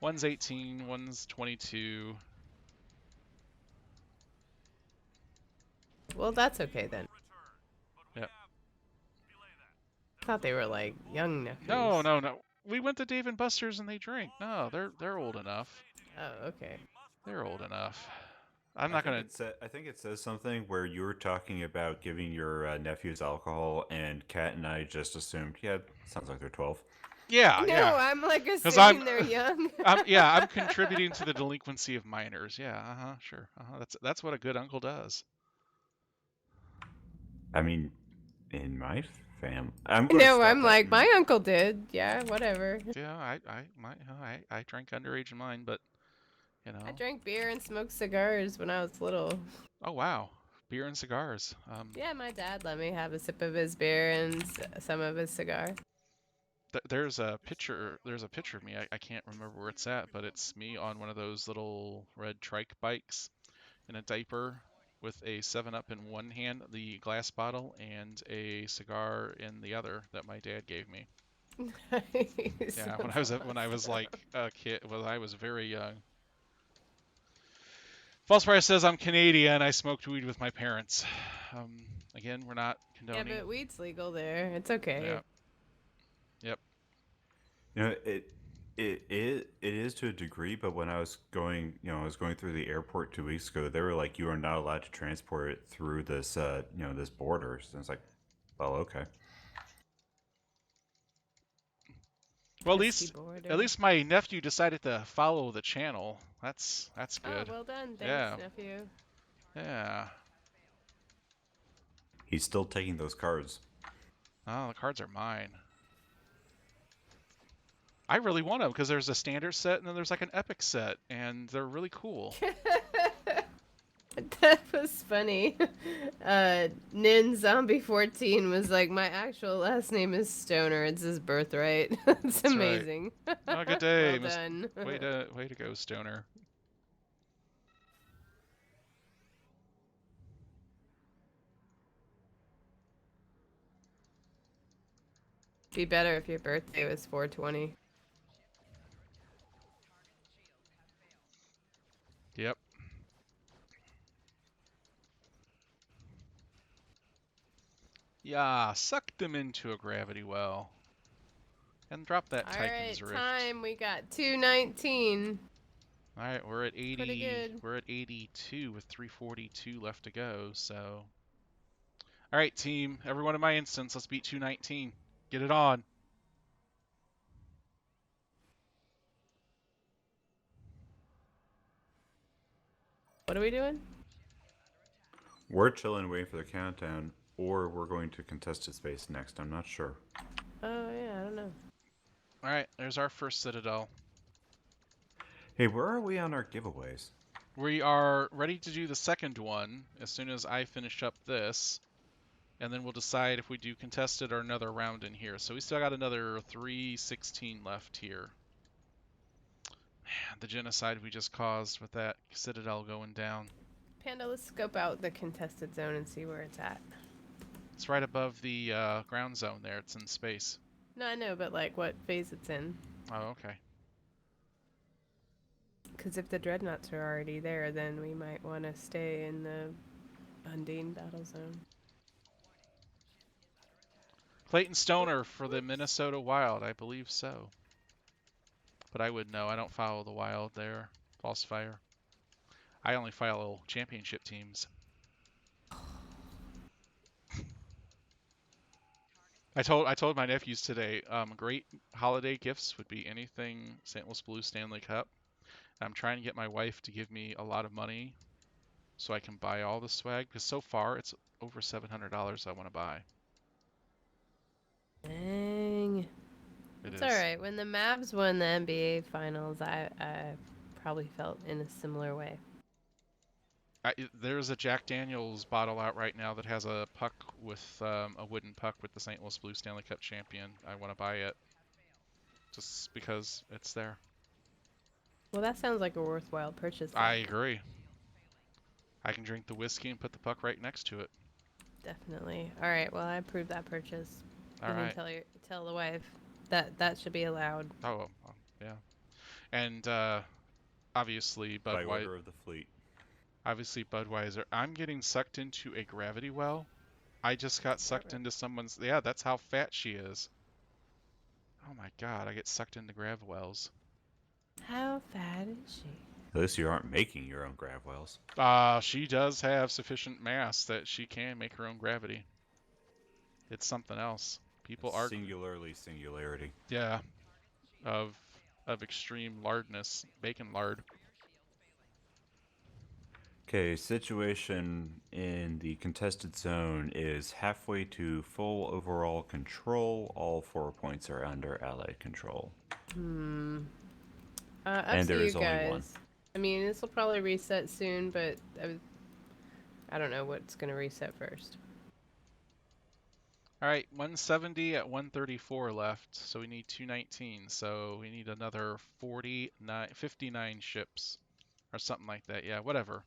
one's 18, one's 22.
Well, that's okay then.
Yep.
I thought they were like young nephews.
No, no, no. We went to Dave and Buster's and they drink. No, they're old enough.
Oh, okay.
They're old enough. I'm not gonna.
I think it says something where you were talking about giving your nephews alcohol, and Kat and I just assumed, yeah, sounds like they're 12.
Yeah,
No,
yeah.
I'm like
'Cause
assuming they're young.
I'm contributing to the delinquency of minors. Yeah, sure. That's what a good uncle does.
I mean, in my family, I'm
like, my uncle did. Yeah, whatever.
Yeah, I drank underage in mine, but
I drank beer and smoked cigars when I was little.
Oh wow, beer and cigars.
Yeah, my dad let me have a sip of his beer and some of his cigar.
There's a picture. There's a picture of me. I can't remember where it's at, but it's me on one of those little red trike bikes in a diaper with a 7-Up in one hand, the glass bottle, and a cigar in the other that my dad gave me.
Nice.
Yeah, when I was like a kid, when I was very young. False Price says I'm Canadian. I smoked weed with my parents. Again, we're not condoning.
Yeah, but weed's legal there. It's okay.
Yeah. Yep.
You know, it is to a degree, but when I was going, I was going through the airport 2 weeks ago, they were like, you are not allowed to transport it through this, this border. So it's like, well, okay.
Well, at least my nephew decided to follow the channel. That's good.
Oh, well done. Thanks,
Yeah.
nephew.
Yeah.
He's still taking those cards.
Oh, the cards are mine. I really want them because there's a standard set and then there's like an epic set, and they're really cool.
That was funny. Nin Zombie 14 was like, my actual last name is Stoner. It's his birthright. It's amazing.
Right. Oh, good day.
Well done.
Way to go, Stoner.
Be better if your birthday was 420.
Yep. Yeah, suck them into a gravity well. And drop that Titan's Rift.
Time. We got 219.
Alright, we're at 80.
Pretty good.
We're at 82 with 342 left to go, so. Alright, team. Everyone in my instance, let's beat 219. Get it on.
What are we doing?
We're chilling, waiting for the countdown, or we're going to contested space next. I'm not sure.
Oh, yeah, I don't know.
Alright, there's our first Citadel.
Hey, where are we on our giveaways?
We are ready to do the second one as soon as I finish up this. And then we'll decide if we do contested or another round in here. So we still got another 316 left here. Man, the genocide we just caused with that Citadel going down.
Panda, let's scope out the contested zone and see where it's at.
It's right above the ground zone there. It's in space.
No, I know, but like what phase it's in.
Oh, okay.
Because if the dreadnoughts are already there, then we might want to stay in the Undine battle zone.
Clayton Stoner for the Minnesota Wild, I believe so. But I would know. I don't follow the Wild there. Falsifier. I only follow championship teams. I told my nephews today, great holiday gifts would be anything St. Louis Blues Stanley Cup. I'm trying to get my wife to give me a lot of money so I can buy all the swag, because so far it's over $700 I want to buy.
Dang.
It
It's
is.
alright. When the Mavs won the NBA Finals, I probably felt in a similar way.
There's a Jack Daniels bottle out right now that has a puck with a wooden puck with the St. Louis Blues Stanley Cup champion. I want to buy it just because it's there.
Well, that sounds like a worthwhile purchase.
I agree. I can drink the whiskey and put the puck right next to it.
Definitely. All right. Well, I approve that purchase.
All
You
right.
can tell the wife that should be allowed.
Oh, yeah. And obviously
By
Budweiser.
order of the fleet.
Obviously Budweiser. I'm getting sucked into a gravity well. I just got sucked into someone's. Yeah, that's how fat she is. Oh my god, I get sucked into grav wells.
How fat is she?
At least you aren't making your own grav wells.
She does have sufficient mass that she can make her own gravity. It's something else. People are
Singularity.
yeah, of extreme lardness, bacon lard.
Okay, situation in the contested zone is halfway to full overall control. All 4 points are under allied control.
Up
And
to
there
you
is only
guys.
one.
I mean, this will probably reset soon, but I don't know what's gonna reset first.
All right, 170 at 134 left, so we need 219. So we need another 59 ships or something like that. Yeah, whatever.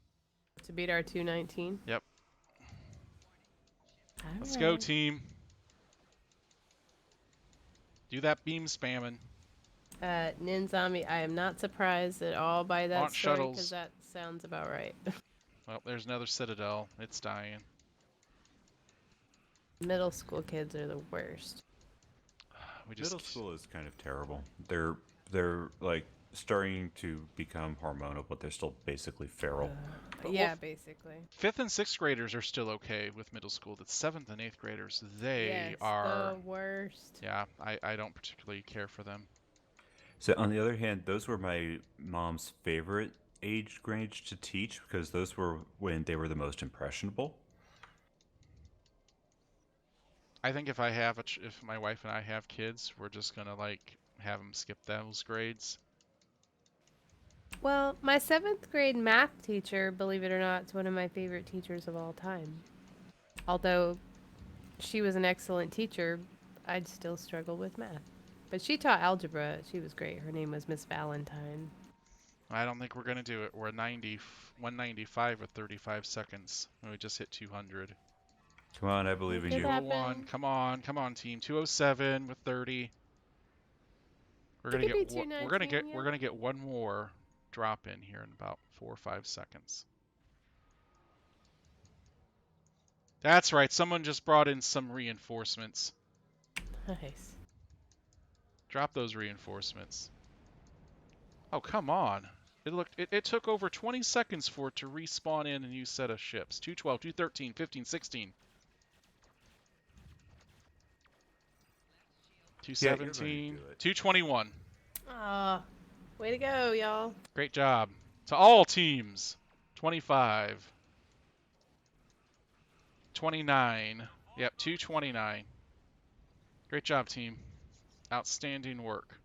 To beat our 219.
Yep. Let's go, team. Do that beam spamming.
Nin Zombie, I am not surprised at all by that
Launch
story
shuttles.
because that sounds about right.
Well, there's another Citadel. It's dying.
Middle school kids are the worst.
We just
Middle school is kind of terrible. They're like starting to become hormonal, but they're still basically feral.
Yeah, basically.
5th and 6th graders are still okay with middle school. The 7th and 8th graders, they are
the worst.
Yeah, I don't particularly care for them.
So on the other hand, those were my mom's favorite age range to teach because those were when they were the most impressionable.
I think if I have if my wife and I have kids, we're just gonna like have them skip those grades.
Well, my 7th grade math teacher, believe it or not, is one of my favorite teachers of all time. Although she was an excellent teacher, I'd still struggle with math. But she taught algebra. She was great. Her name was Miss Valentine.
I don't think we're gonna do it. We're 195 with 35 seconds, and we just hit 200.
Come on, I believe in
Make it
you.
happen.
201. Come on, team. 207 with 30. We're
It
gonna
could be
get we're gonna get one more drop in here in about 4 or 5 seconds. That's right. Someone just brought in some reinforcements.
Nice.
Drop those reinforcements. Oh, come on. It took over 20 seconds for it to respawn in a new set of ships. 212, 213, 15, 16. 217, 221.
Ah, way to go, y'all.
Great job. To all teams. 25. 29. Yep, 229. Great job, team. Outstanding work.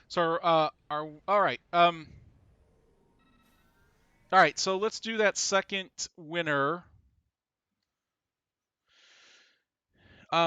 So, all right. All right. So let's do that second winner.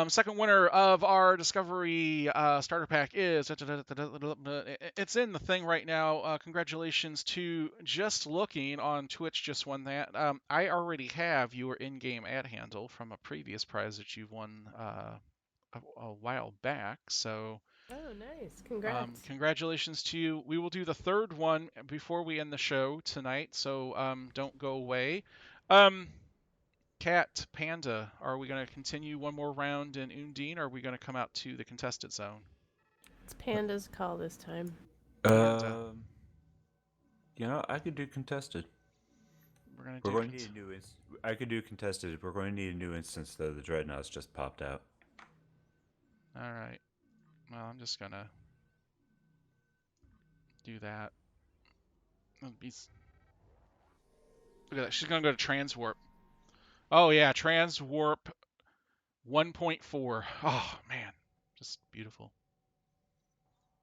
Second winner of our Discovery starter pack is it's in the thing right now. Congratulations to Just Looking on Twitch. Just won that. I already have your in-game ad handle from a previous prize that you've won a while back. So.
Oh, nice. Congrats.
Congratulations to you. We will do the third one before we end the show tonight, so don't go away. Cat, Panda, are we going to continue one more round in Undine, or are we going to come out to the contested zone?
It's Panda's call this time.
Panda.
I could do contested.
We're going to
We're
do
going to need a new I could do contested. We're going to need a new instance though. The dreadnoughts just popped out.
All right. Well, I'm just going to do that. Look at that. She's going to go to Transwarp. Oh, yeah. Transwarp 1.4. Oh, man. Just beautiful.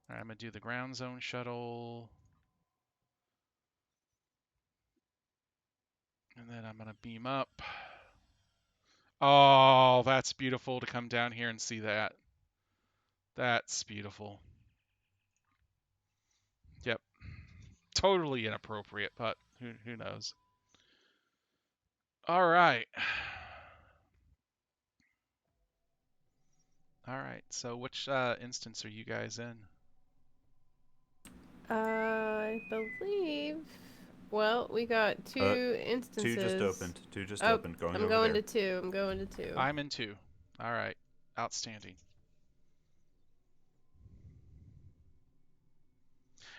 All right. I'm going to do the ground zone shuttle. And then I'm going to beam up. Oh, that's beautiful to come down here and see that. That's beautiful. Yep. Totally inappropriate, but who knows? All right. All right. So which instance are you guys in?
I believe. Well, we got two instances.
Two just opened. Two just
Oh,
opened. Going
I'm
over
going
there.
to two. I'm going to two.
I'm in 2. All right. Outstanding.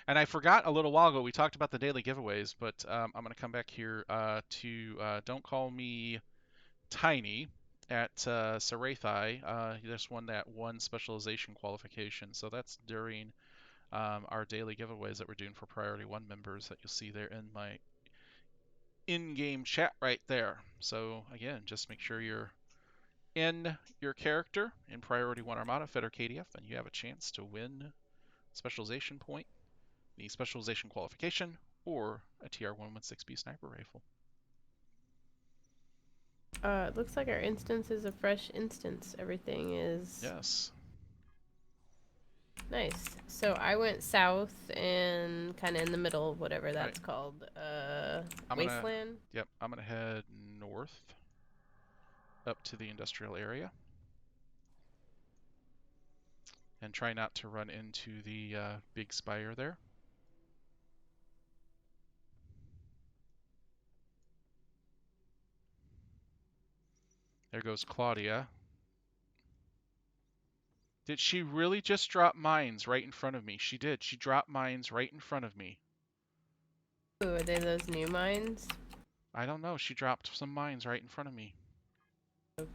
And I forgot a little while ago, we talked about the daily giveaways, but I'm going to come back here to Don't Call Me Tiny at Sarathai. There's one that won specialization qualification. So that's during our daily giveaways that we're doing for Priority 1 members that you'll see there in my in-game chat right there. So again, just make sure you're in your character in Priority 1 Armada, Fed or KDF, and you have a chance to win specialization point, the specialization qualification, or a TR-116B sniper rifle.
It looks like our instance is a fresh instance. Everything is
Yes.
nice. So I went south and kind of in the middle of whatever that's
Right.
called.
I'm
Wasteland.
Yep, I'm going to head north up to the industrial area and try not to run into the big spire there. There goes Claudia. Did she really just drop mines right in front of me? She did. She dropped mines right in front of me.
Ooh, are they those new mines?
I don't know. She dropped some mines right in front of me.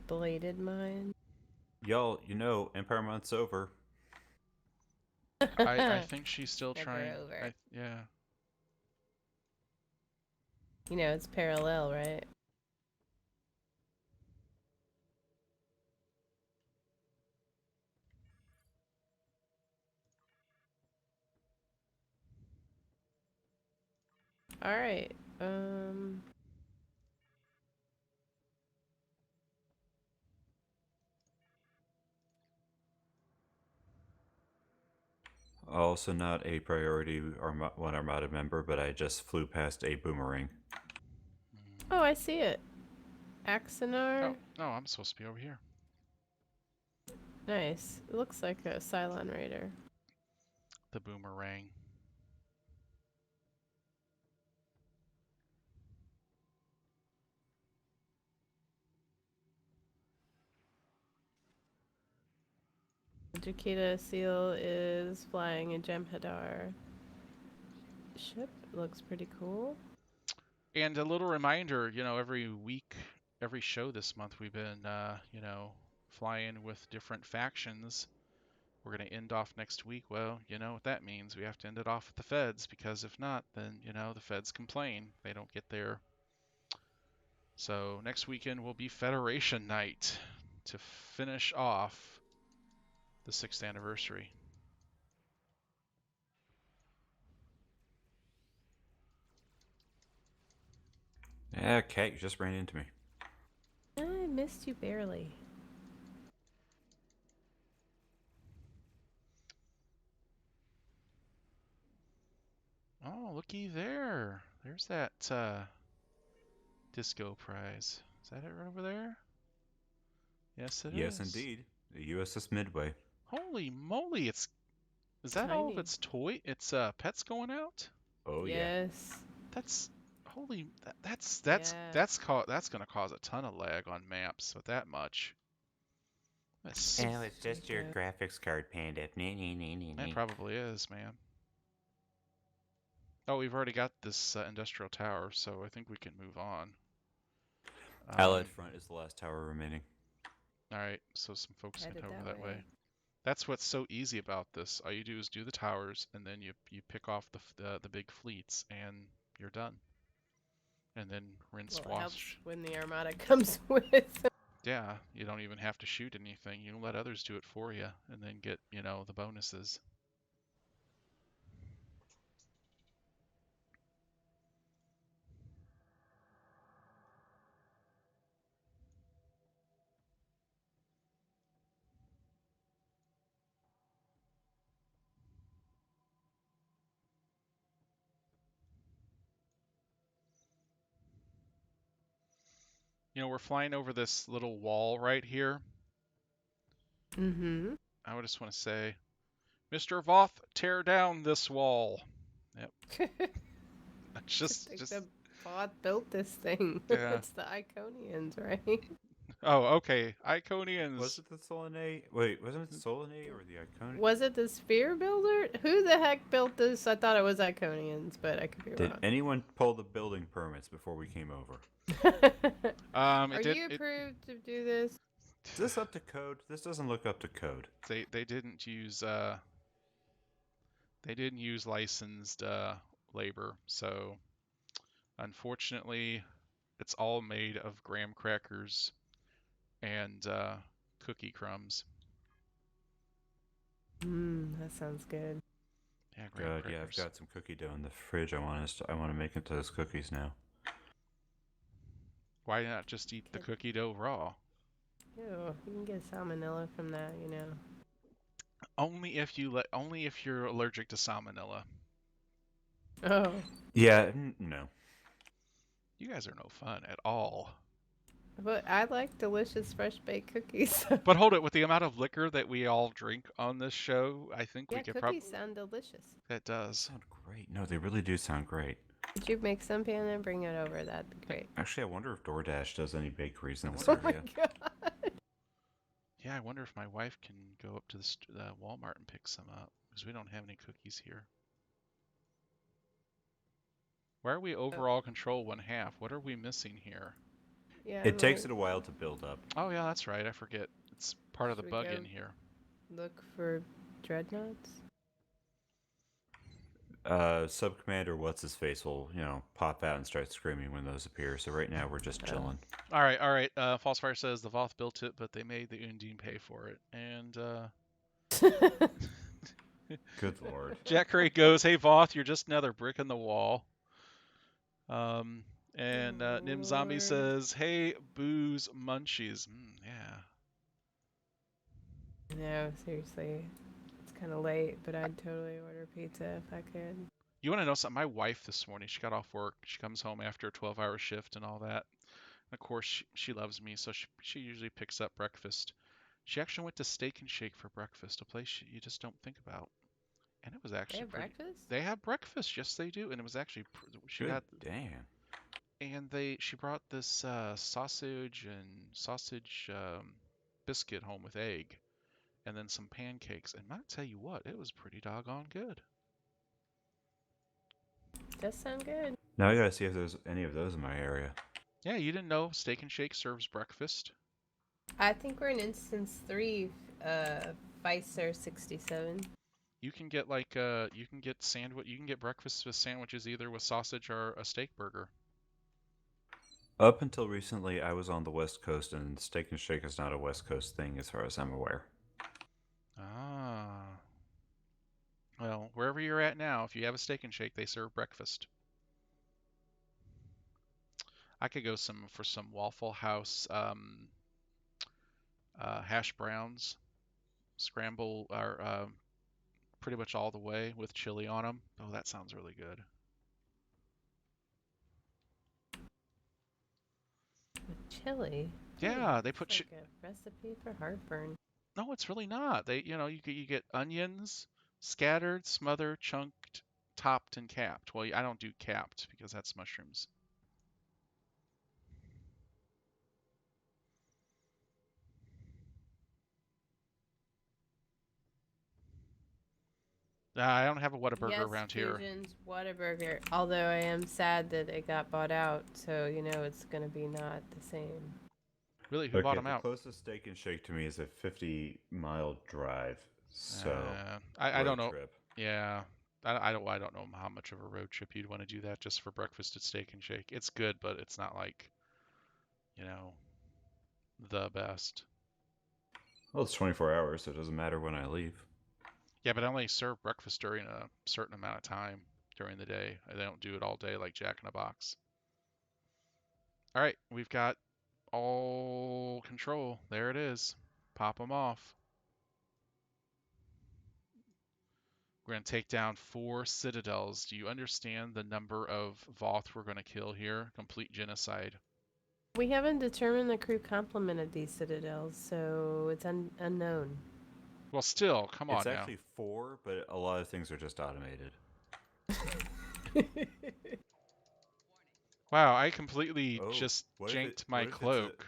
Bladed mines.
Y'all, Empire Month's over.
I think she's still
Never
trying.
over.
Yeah.
You know, it's parallel, right? All right.
Also not a priority 1 Armada member, but I just flew past a boomerang.
Oh, I see it. Axonar.
Oh, no, I'm supposed to be over here.
Nice. It looks like a Cylon Raider.
The boomerang.
Jaquita Seal is flying a Jem'Hadar ship. Looks pretty cool.
And a little reminder, every week, every show this month, we've been, flying with different factions. We're going to end off next week. Well, you know what that means. We have to end it off with the feds, because if not, then, the feds complain. They don't get their... So next weekend will be Federation Night to finish off the 6th anniversary.
Yeah, Cat, you just ran into me.
I missed you barely.
Oh, looky there. There's that disco prize. Is that it right over there? Yes, it is.
Yes, indeed. The USS Midway.
Holy moly! Is that all of
Tiny.
its pets going out?
Oh, yeah.
Yes.
That's Holy, that's
Yeah.
that's gonna cause a ton of lag on maps with that much. That's
Oh, it's just your
Stupid.
graphics card, Panda.
That probably is, man. Oh, we've already got this industrial tower, so I think we can move on.
Allied Front is the last tower remaining.
All right, so some folks can
Headed
head over
that
that way.
way.
That's what's so easy about this. All you do is do the towers, and then you pick off the big fleets, and you're done. And then rinse,
Well, it helps
wash.
when the Armada comes with.
Yeah, you don't even have to shoot anything. You let others do it for you, and then get the bonuses. We're flying over this little wall right here.
Mm-hmm.
I would just want to say, Mr. Voth, tear down this wall. Yep.
Just like
Just
the bot built this thing.
yeah.
It's the Iconians, right?
Oh, okay. Iconians.
Was it the Solanae? Wait, wasn't it the Solanae or the Iconic?
Was it the Sphere Builder? Who the heck built this? I thought it was Iconians, but I could be
Did
wrong.
anyone pull the building permits before we came over?
Are you approved to do this?
Is this up to code? This doesn't look up to code.
They didn't use licensed labor, so unfortunately, it's all made of graham crackers and cookie crumbs.
That sounds good.
Yeah, graham
Good. Yeah, I've
crackers.
got some cookie dough in the fridge. I want to make into those cookies now.
Why not just eat the cookie dough raw?
Ew, you can get salmonella from that, you know.
Only if you're allergic to salmonella.
Oh.
Yeah, no.
You guys are no fun at all.
But I like delicious fresh baked cookies.
But hold it, with the amount of liquor that we all drink on this show, I think we
Yeah,
could probably.
cookies sound delicious.
That
They
does.
sound great. No, they really do sound great.
Could you make some, Pan, and bring it over? That'd be great.
Actually, I wonder if DoorDash does any bakeries in this
Oh my
area.
god.
Yeah, I wonder if my wife can go up to the Walmart and pick some up, because we don't have any cookies here. Why are we overall control 1/2? What are we missing here?
Yeah.
It takes it a while to build up.
Oh yeah, that's right. I forget. It's part of the
Should we
bug
go?
in here.
Look for dreadnoughts.
Sub-Commander What's-His-Face will, pop out and start screaming when those appear. So right now we're just chilling.
All right. Falsefire says the Voth built it, but they made the Undine pay for it. And
Good lord.
Jack Curry goes, "Hey Voth, you're just another brick in the wall." And Nim Zombie
Lord.
says, "Hey booze munchies." Yeah.
No, seriously. It's kind of late, but I'd totally order pizza if I could.
You want to know something? My wife this morning, she got off work. She comes home after a 12-hour shift and all that. And of course, she loves me, so she usually picks up breakfast. She actually went to Steak and Shake for breakfast, a place you just don't think about. And it was actually
They have
pretty.
breakfast?
They have breakfast, yes they do, and it was actually she
Good
got
damn.
and she brought this sausage biscuit home with egg, and then some pancakes. And I tell you what, it was pretty doggone good.
Does sound good.
Now I gotta see if there's any of those in my area.
Yeah, you didn't know Steak and Shake serves breakfast?
I think we're in instance 3, Pfizer 67.
You can get you can get breakfast with sandwiches either with sausage or a steak burger.
Up until recently, I was on the West Coast, and Steak and Shake is not a West Coast thing as far as I'm aware.
Ah. Well, wherever you're at now, if you have a Steak and Shake, they serve breakfast. I could go for some Waffle House hash browns, scramble or pretty much all the way with chili on them. Oh, that sounds really good.
With chili?
Yeah, they put
It's like a recipe for heartburn.
No, it's really not. You get onions scattered, smothered, chunked, topped, and capped. Well, I don't do capped because that's mushrooms. I don't have a Whataburger
Yes,
around here.
Fusion's Whataburger. Although I am sad that it got bought out, so you know it's gonna be not the same.
Really, who bought
Okay,
them
the
out?
closest Steak and Shake to me is a 50-mile drive. So,
I don't
road
know.
trip.
Yeah, I don't know how much of a road trip you'd want to do that just for breakfast at Steak and Shake. It's good, but it's not like, you know, the best.
Well, it's 24 hours, so it doesn't matter when I leave.
Yeah, but I only serve breakfast during a certain amount of time during the day. They don't do it all day like Jack in a Box. All right, we've got all control. There it is. Pop them off. We're going to take down 4 citadels. Do you understand the number of Voth we're going to kill here? Complete genocide.
We haven't determined the crew complement of these citadels, so it's unknown.
Well, still, come
It's
on now.
actually 4, but a lot of things are just automated.
Wow, I completely
Oh,
just janked my cloak.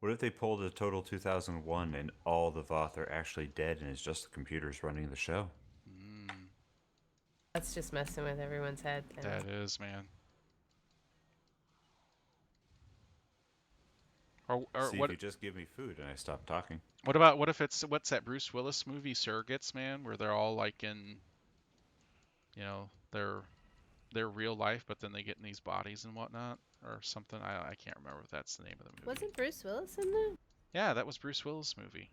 What if they pulled a total 2001 and all the Voth are actually dead and it's just the computers running the show?
That's just messing with everyone's head.
That is, man. Or
See,
what?
if you just give me food and I stop talking.
What if it's what's that Bruce Willis movie, Surrogates, man, where they're all like in, you know, their real life, but then they get in these bodies and whatnot, or something. I can't remember if that's the name of the movie.
Wasn't Bruce Willis in that?
Yeah, that was Bruce Willis' movie.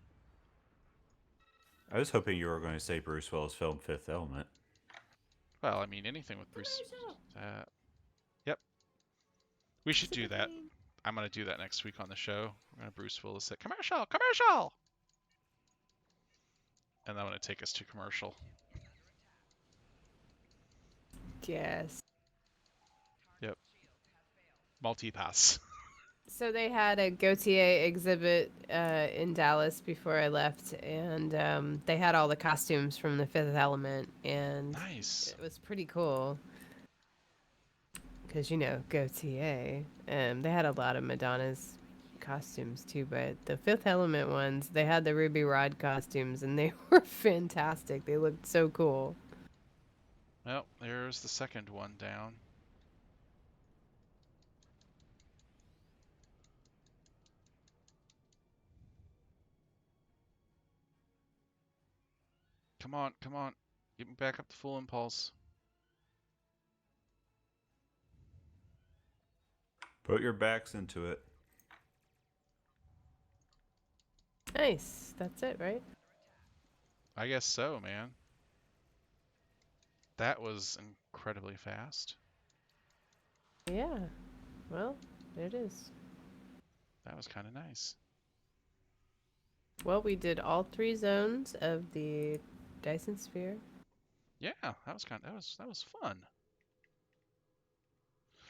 I was hoping you were going to say Bruce Willis film Fifth Element.
Well, I mean anything with Bruce. Yep. We should do that. I'm gonna do that next week on the show. We're gonna Bruce Willis say commercial, commercial, and I'm gonna take us to commercial.
Yes.
Yep. Multi-pass.
So they had a Gautier exhibit in Dallas before I left, and they had all the costumes from The Fifth Element, and
Nice.
it was pretty cool. Because, you know, Gautier. They had a lot of Madonna's costumes too, but the Fifth Element ones, they had the Ruby Rod costumes, and they were fantastic. They looked so cool.
Well, there's the second one down. Come on, come on. Get me back up to full impulse.
Put your backs into it.
Nice. That's it, right?
I guess so, man. That was incredibly fast.
Yeah. Well, there it is.
That was kind of nice.
Well, we did all 3 zones of the Dyson Sphere.
Yeah, that was fun.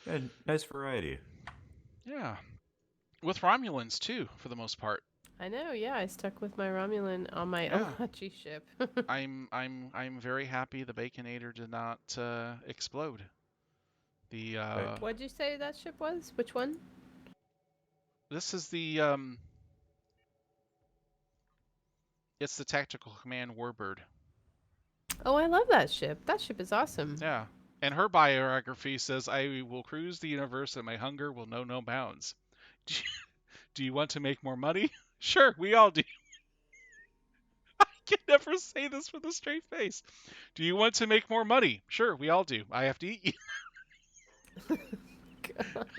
Yeah, nice variety.
Yeah. With Romulans too, for the most part.
I know, yeah, I stuck with my Romulan on my
Yeah.
Olachi ship.
I'm very happy the Baconator did not explode. The
What'd you say that ship was? Which one?
this is the it's the Tactical Command Warbird.
Oh, I love that ship. That ship is awesome.
Yeah. And her biography says, I will cruise the universe and my hunger will know no bounds. Do you want to make more money? Sure, we all do. I can never say this with a straight face. Do you want to make more money? Sure, we all do. I have to eat you.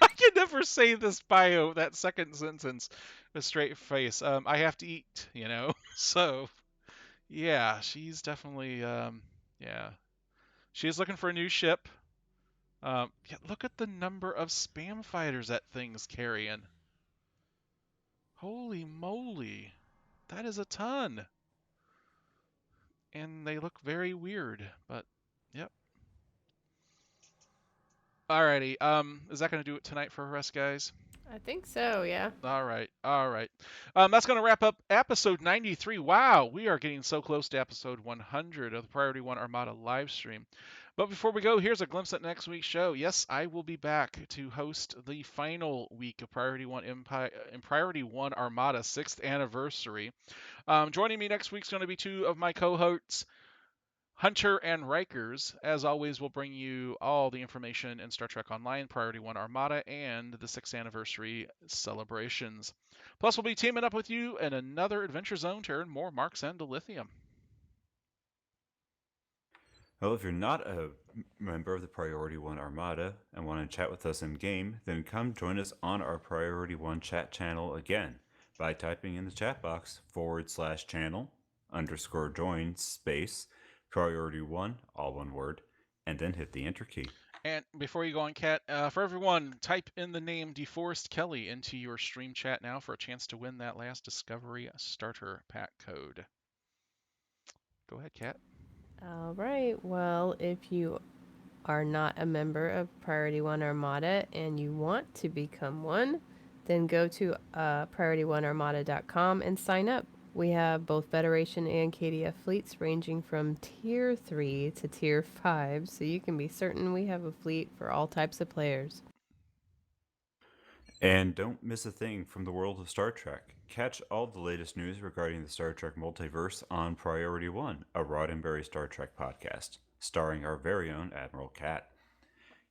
I can never say this that second sentence with a straight face. I have to eat, you know? So, yeah, she's definitely, yeah. She's looking for a new ship. Yeah, look at the number of spam fighters that thing's carrying. Holy moly. That is a ton. And they look very weird, but yep. Alrighty, is that gonna do it tonight for us, guys?
I think so, yeah.
All right, all right. That's going to wrap up episode 93. Wow, we are getting so close to episode 100 of the Priority 1 Armada live stream. But before we go, here's a glimpse at next week's show. Yes, I will be back to host the final week of Priority 1 Priority 1 Armada 6th anniversary. Joining me next week is going to be 2 of my co-hosts, Hunter and Rikers, as always, will bring you all the information in Star Trek Online, Priority 1 Armada, and the 6th anniversary celebrations. Plus, we'll be teaming up with you in another Adventure Zone to earn more marks and dilithium.
Well, if you're not a member of the Priority 1 Armada and want to chat with us in game, then come join us on our Priority 1 chat channel again by typing in the chat box /channel_join space Priority 1, all one word, and then hit the enter key.
And before you go on, Kat, for everyone, type in the name DeForest Kelly into your stream chat now for a chance to win that last Discovery Starter Pack code. Go ahead, Kat.
All right. Well, if you are not a member of Priority 1 Armada and you want to become one, then go to PriorityOneArmada.com and sign up. We have both Federation and KDF fleets ranging from Tier 3 to Tier 5, so you can be certain we have a fleet for all types of players.
And don't miss a thing from the world of Star Trek. Catch all the latest news regarding the Star Trek multiverse on Priority 1, a Roddenberry Star Trek podcast, starring our very own Admiral Cat.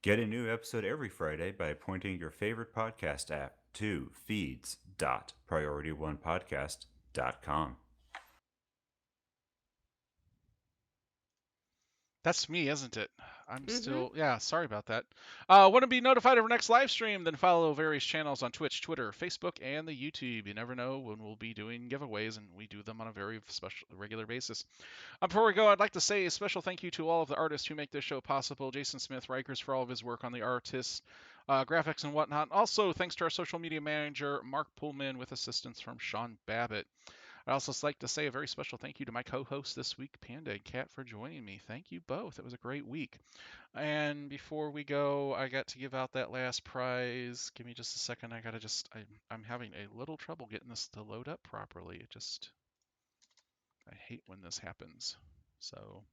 Get a new episode every Friday by pointing your favorite podcast app to feeds.priority1podcast.com.
That's me, isn't it? I'm still, yeah, sorry about that. Want to be notified of our next live stream? Then follow various channels on Twitch, Twitter, Facebook, and the YouTube. You never know when we'll be doing giveaways, and we do them on a very special, regular basis. Before we go, I'd like to say a special thank you to all of the artists who make this show possible. Jason Smith, Rikers, for all of his work on the artists, graphics, and whatnot. Also, thanks to our social media manager, Mark Pullman, with assistance from Sean Babbitt. I'd also like to say a very special thank you to my co-hosts this week, Panda and Kat, for joining me. Thank you both. It was a great week. And before we go, I got to give out that last prize. Give me just a second. I gotta I'm having a little trouble getting this to load up properly. I hate when this happens. So,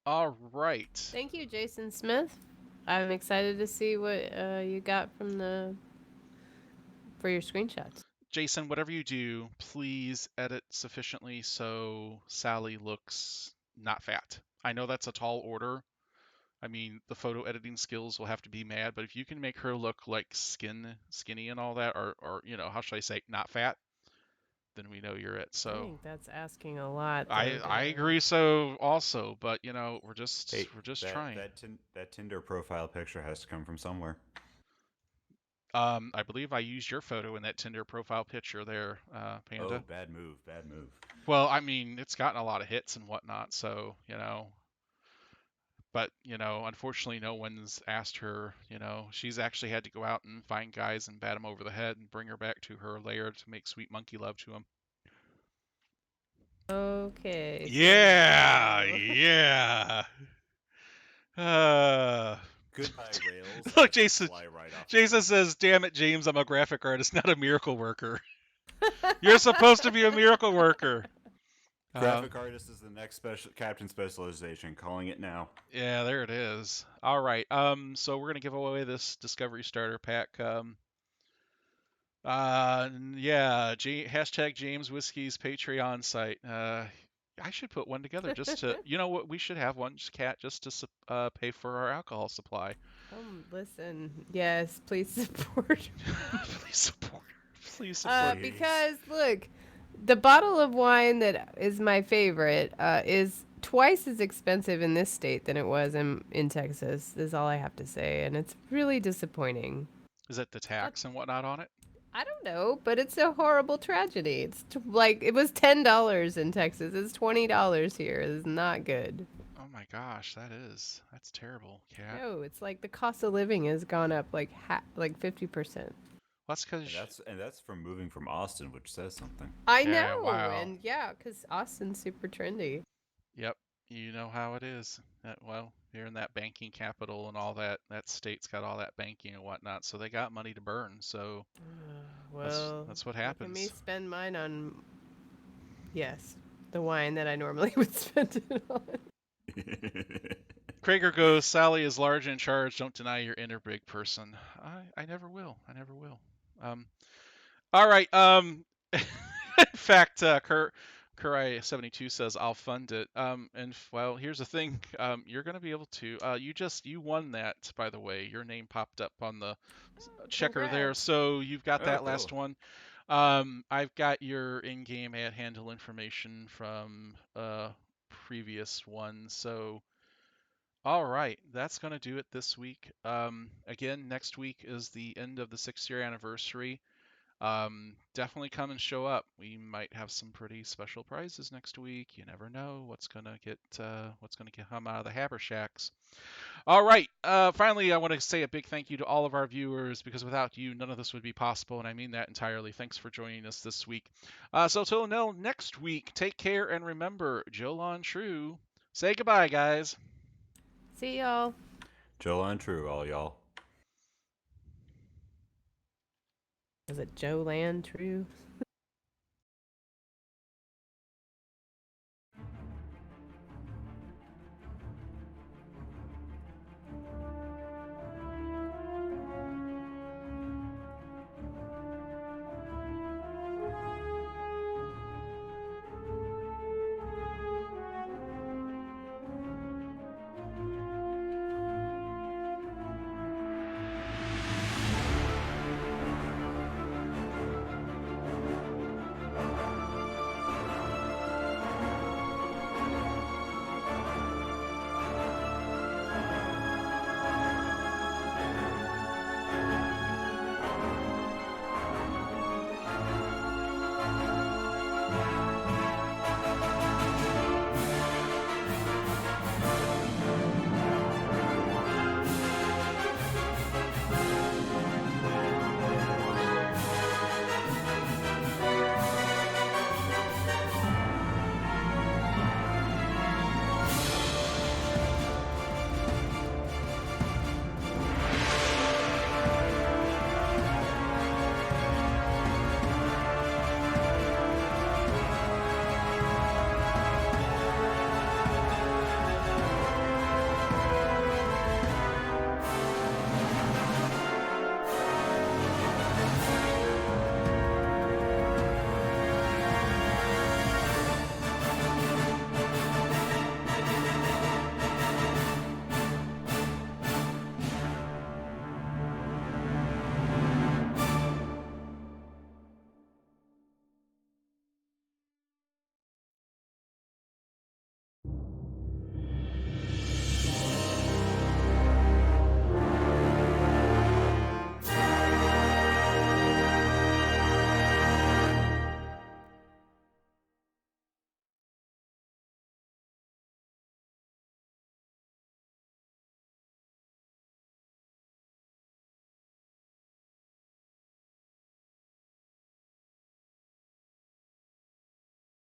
all right.
Thank you, Jason Smith. I'm excited to see what you got for your screenshots.
Jason, whatever you do, please edit sufficiently so Sally looks not fat. I know that's a tall order. I mean, the photo editing skills will have to be mad, but if you can make her look like skinny and all that, or how should I say, not fat, then we know you're it.
I
So
think that's asking a lot.
I agree. So also, but we're just trying.
That Tinder profile picture has to come from somewhere.
I believe I used your photo in that Tinder profile picture there, Panda.
Oh, bad move.
Well, I mean, it's gotten a lot of hits and whatnot, so But unfortunately, no one's asked her. She's actually had to go out and find guys and bat them over the head and bring her back to her lair to make sweet monkey love to him.
Okay.
Yeah, yeah.
Goodbye, rails.
Look, Jason.
Fly right off
Jason says, "Damn it, James! I'm a graphic artist, not a miracle worker. You're supposed to be a miracle worker."
Graphic artist is the next captain specialization. Calling it now.
Yeah, there it is. All right. So we're gonna give away this Discovery Starter Pack. Hashtag James Whiskey's Patreon site. I should put one together just to, you know what, we should have one, Cat, just to pay for our alcohol supply.
Listen, yes, please support.
Please support. Please support.
Because look, the bottle of wine that is my favorite is twice as expensive in this state than it was in Texas. Is all I have to say, and it's really disappointing.
Is it the tax and whatnot on it?
I don't know, but it's a horrible tragedy. It's like it was $10 in Texas. It's $20 here. It's not good.
Oh my gosh, that's terrible, Cat.
No, it's like the cost of living has gone up like 50%.
That's because
and that's from moving from Austin, which says something.
I
Yeah,
know,
wow.
and because Austin's super trendy.
Yep, you know how it is. Well, you're in that banking capital and all that. That state's got all that banking and whatnot, so they got money to burn. So
Well,
that's what
look at
happens.
me spend mine on, yes, the wine that I normally would spend it on.
Krager goes, Sally is large and in charge. Don't deny your inner big person. I never will. I never will. All right. In fact, Kurt, Kurai72 says I'll fund it. Well, here's the thing. You're gonna be able to. You won that, by the way. Your name popped up on the checker there,
Congrats.
so you've got
Oh,
that
cool.
last one. I've got your in-game ad handle information from previous one. So, all right, that's gonna do it this week. Again, next week is the end of the 6-year anniversary. Definitely come and show up. We might have some pretty special prizes next week. You never know what's gonna come out of the Habershacks. All right. Finally, I want to say a big thank you to all of our viewers because without you, none of this would be possible, and I mean that entirely. Thanks for joining us this week. So till next week, take care and remember, Jolon True. Say goodbye, guys.
See y'all.
Joel and True, all y'all.
Is it Joe Land True?